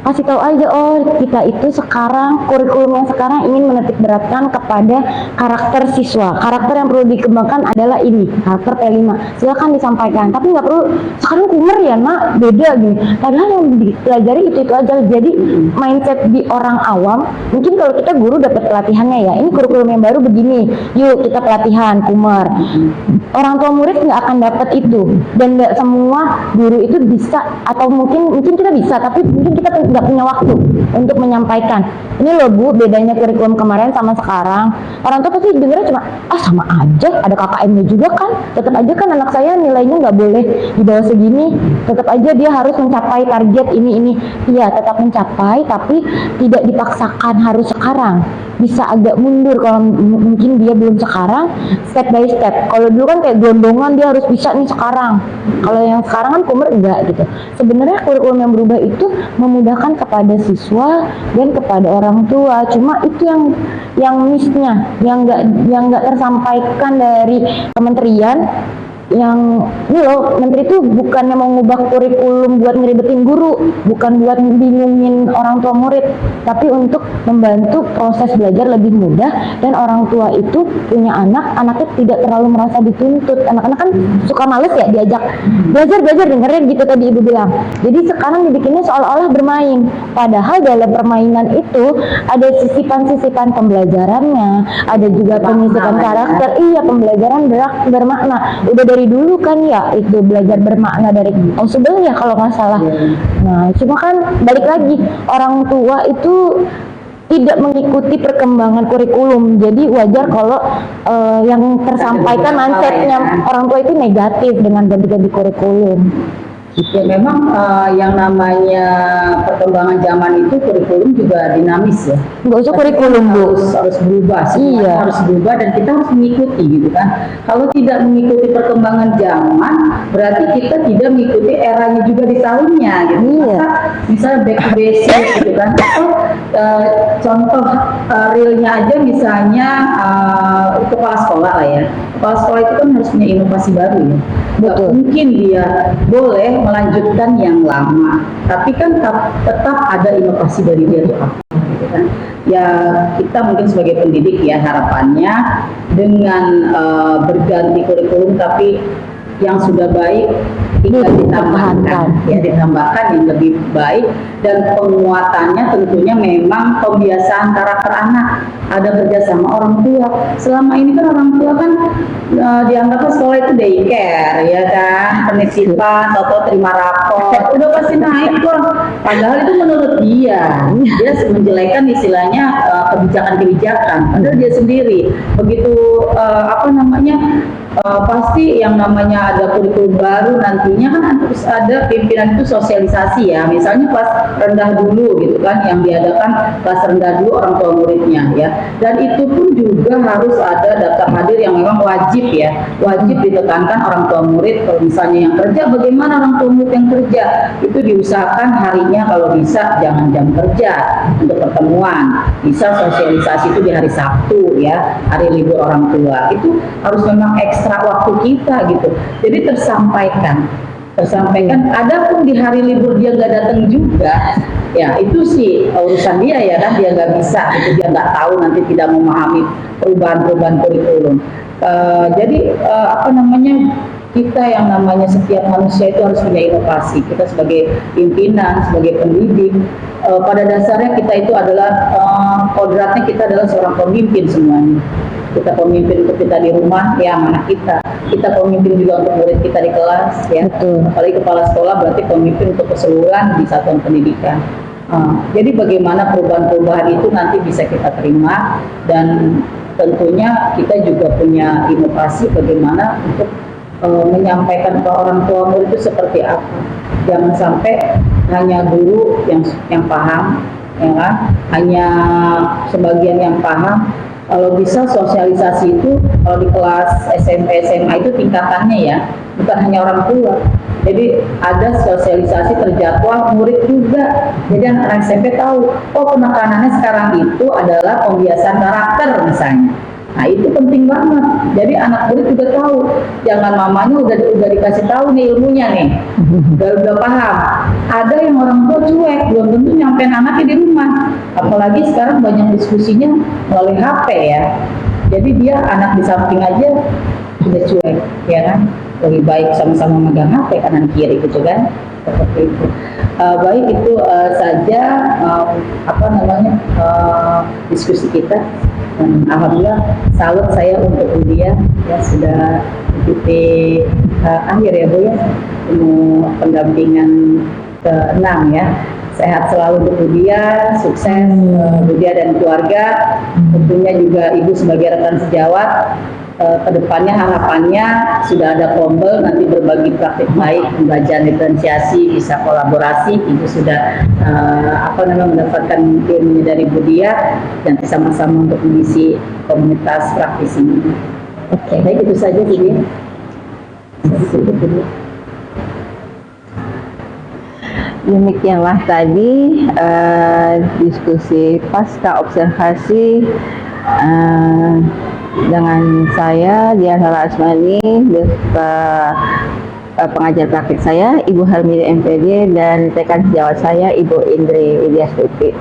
kasih tahu aja, oh kita itu sekarang kurikulum yang sekarang ingin menitik beratkan kepada karakter siswa. Karakter yang perlu dikembangkan adalah ini, karakter P5. Silakan disampaikan, tapi nggak perlu sekarang humor ya nak, beda gini. Padahal yang dipelajari itu aja. Jadi mindset di orang awam, mungkin kalau kita guru dapat pelatihannya ya, ini kurikulum yang baru begini, yuk kita pelatihan kumar. Orang tua murid nggak akan dapat itu, dan nggak semua guru itu bisa, atau mungkin kita bisa, tapi mungkin kita nggak punya waktu untuk menyampaikan. Ini loh Bu, bedanya kurikulum kemarin sama sekarang. Orang tua pasti dengarnya cuma, sama aja, ada KKM-nya juga kan, tetap aja kan anak saya nilainya nggak boleh di bawah segini, tetap aja dia harus mencapai target ini. Iya, tetap mencapai, tapi tidak dipaksakan harus sekarang. Bisa agak mundur kalau mungkin dia belum sekarang, step by step. Kalau dulu kan kayak gondongan, dia harus bisa nih sekarang. Kalau yang sekarang kan kumur enggak gitu. Sebenarnya kurikulum yang berubah itu memudahkan kepada siswa dan kepada orang tua. Cuma itu yang miss-nya, yang nggak tersampaikan dari kementerian. Yang ini loh, menteri itu bukannya mau ngubah kurikulum buat ngeribetin guru, bukan buat bingungin orang tua murid, tapi untuk membantu proses belajar lebih mudah, dan orang tua itu punya anaknya tidak terlalu merasa dituntut. Anak-anak kan suka males ya diajak belajar dengerin gitu tadi ibu bilang. Jadi sekarang dibikinnya seolah-olah bermain, padahal dalam permainan itu ada sisipan-sisipan pembelajarannya, ada juga penyisipan karakter. Iya, pembelajaran bermakna. Udah dari dulu kan ya itu belajar bermakna dari Ausubel ya kalau nggak salah. Nah, cuma kan balik lagi, orang tua itu tidak mengikuti perkembangan kurikulum, jadi wajar kalau yang tersampaikan mindsetnya orang tua itu negatif dengan ganti-ganti kurikulum. Ya memang yang namanya perkembangan zaman itu kurikulum juga dinamis ya. Nggak usah kurikulum Bu. Harus berubah, Iya. harus berubah, dan kita harus mengikuti gitu kan. Kalau tidak mengikuti perkembangan zaman, berarti kita tidak mengikuti eranya juga di tahunnya gitu. Iya. Misalnya back to basic gitu kan. Atau contoh realnya aja misalnya kepala sekolah lah ya. Kepala sekolah itu kan harus punya inovasi baru ya. Nggak mungkin dia boleh melanjutkan yang lama, tapi kan tetap ada inovasi dari dia itu apa gitu kan. Ya kita mungkin sebagai pendidik ya harapannya dengan berganti kurikulum, tapi yang sudah baik tinggal ditambahkan yang lebih baik, dan penguatannya tentunya memang pembiasaan karakter anak, ada kerjasama orang tua. Selama ini kan orang tua kan dianggapnya sekolah itu daycare ya kan, penitipan atau terima rapor udah pasti naik kok, padahal itu menurut dia menjelekan istilahnya kebijakan-kebijakan, padahal dia sendiri begitu pasti yang namanya ada kurikulum baru nantinya kan harus ada pimpinan itu sosialisasi ya, misalnya kelas rendah dulu gitu kan, yang diadakan kelas rendah dulu orang tua muridnya ya, dan itu pun juga harus ada daftar hadir yang memang wajib ya, wajib ditekankan orang tua murid. Kalau misalnya yang kerja, bagaimana orang tua murid yang kerja itu diusahakan harinya kalau bisa jangan jam kerja untuk pertemuan, bisa sosialisasi itu di hari Sabtu ya, hari libur orang tua, itu harus memang ekstra waktu kita gitu, jadi tersampaikan. Adapun di hari libur dia nggak datang juga, ya itu sih urusan dia ya kan, dia nggak bisa, itu dia nggak tahu, nanti tidak memahami perubahan kurikulum. Jadi kita yang namanya setiap manusia itu harus punya inovasi. Kita sebagai pimpinan, sebagai pendidik, pada dasarnya kita itu adalah kodratnya kita adalah seorang pemimpin semuanya. Kita pemimpin untuk kita di rumah ya, anak kita pemimpin juga untuk murid kita di kelas ya. Apalagi kepala sekolah berarti pemimpin untuk keseluruhan di satuan pendidikan. Jadi bagaimana perubahan-perubahan itu nanti bisa kita terima, dan tentunya kita juga punya inovasi bagaimana untuk menyampaikan ke orang tua murid itu seperti apa. Jangan sampai hanya guru yang paham, ya kan? Hanya sebagian yang paham. Kalau bisa sosialisasi itu kalau di kelas SMP SMA itu tingkatannya ya, bukan hanya orang tua. Jadi ada sosialisasi terjadwal murid juga. Jadi anak SMP tahu, penekanannya sekarang itu adalah pembiasaan karakter misalnya. Nah itu penting banget. Jadi anak murid juga tahu. Jangan mamanya udah dikasih tahu nih ilmunya nih, udah paham. Ada yang orang tua cuek, belum tentu nyampein anaknya di rumah. Apalagi sekarang banyak diskusinya melalui HP ya. Jadi dia anak di samping aja udah cuek, ya kan? Lebih baik sama-sama megang HP kanan kiri gitu kan? Seperti itu. Baik, itu saja diskusi kita. Dan alhamdulillah salut saya untuk Budia ya sudah ikuti akhir ya Bu ya, pendampingan ke-6 ya. Sehat selalu untuk Budia, sukses Budia dan keluarga. Tentunya juga Ibu sebagai rekan sejawat. Kedepannya harapannya sudah ada Kombel, nanti berbagi praktik baik, pembelajaran diferensiasi, bisa kolaborasi. Ibu sudah mendapatkan ilmunya dari Budia dan sama-sama untuk mengisi komunitas praktis ini. Oke, baik itu saja Budia. Demikianlah tadi diskusi pasca observasi dengan saya Diana Asmani, beserta pengajar praktik saya Ibu Harmini MPD dan rekan sejawat saya Ibu Indri Widyastuti.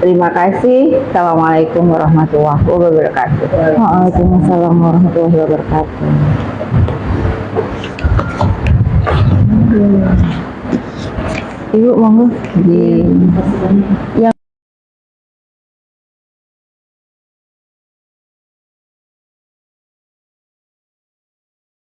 Terima kasih. Assalamualaikum warahmatullahi wabarakatuh. Waalaikumsalam warahmatullahi wabarakatuh. Ibu monggo di yang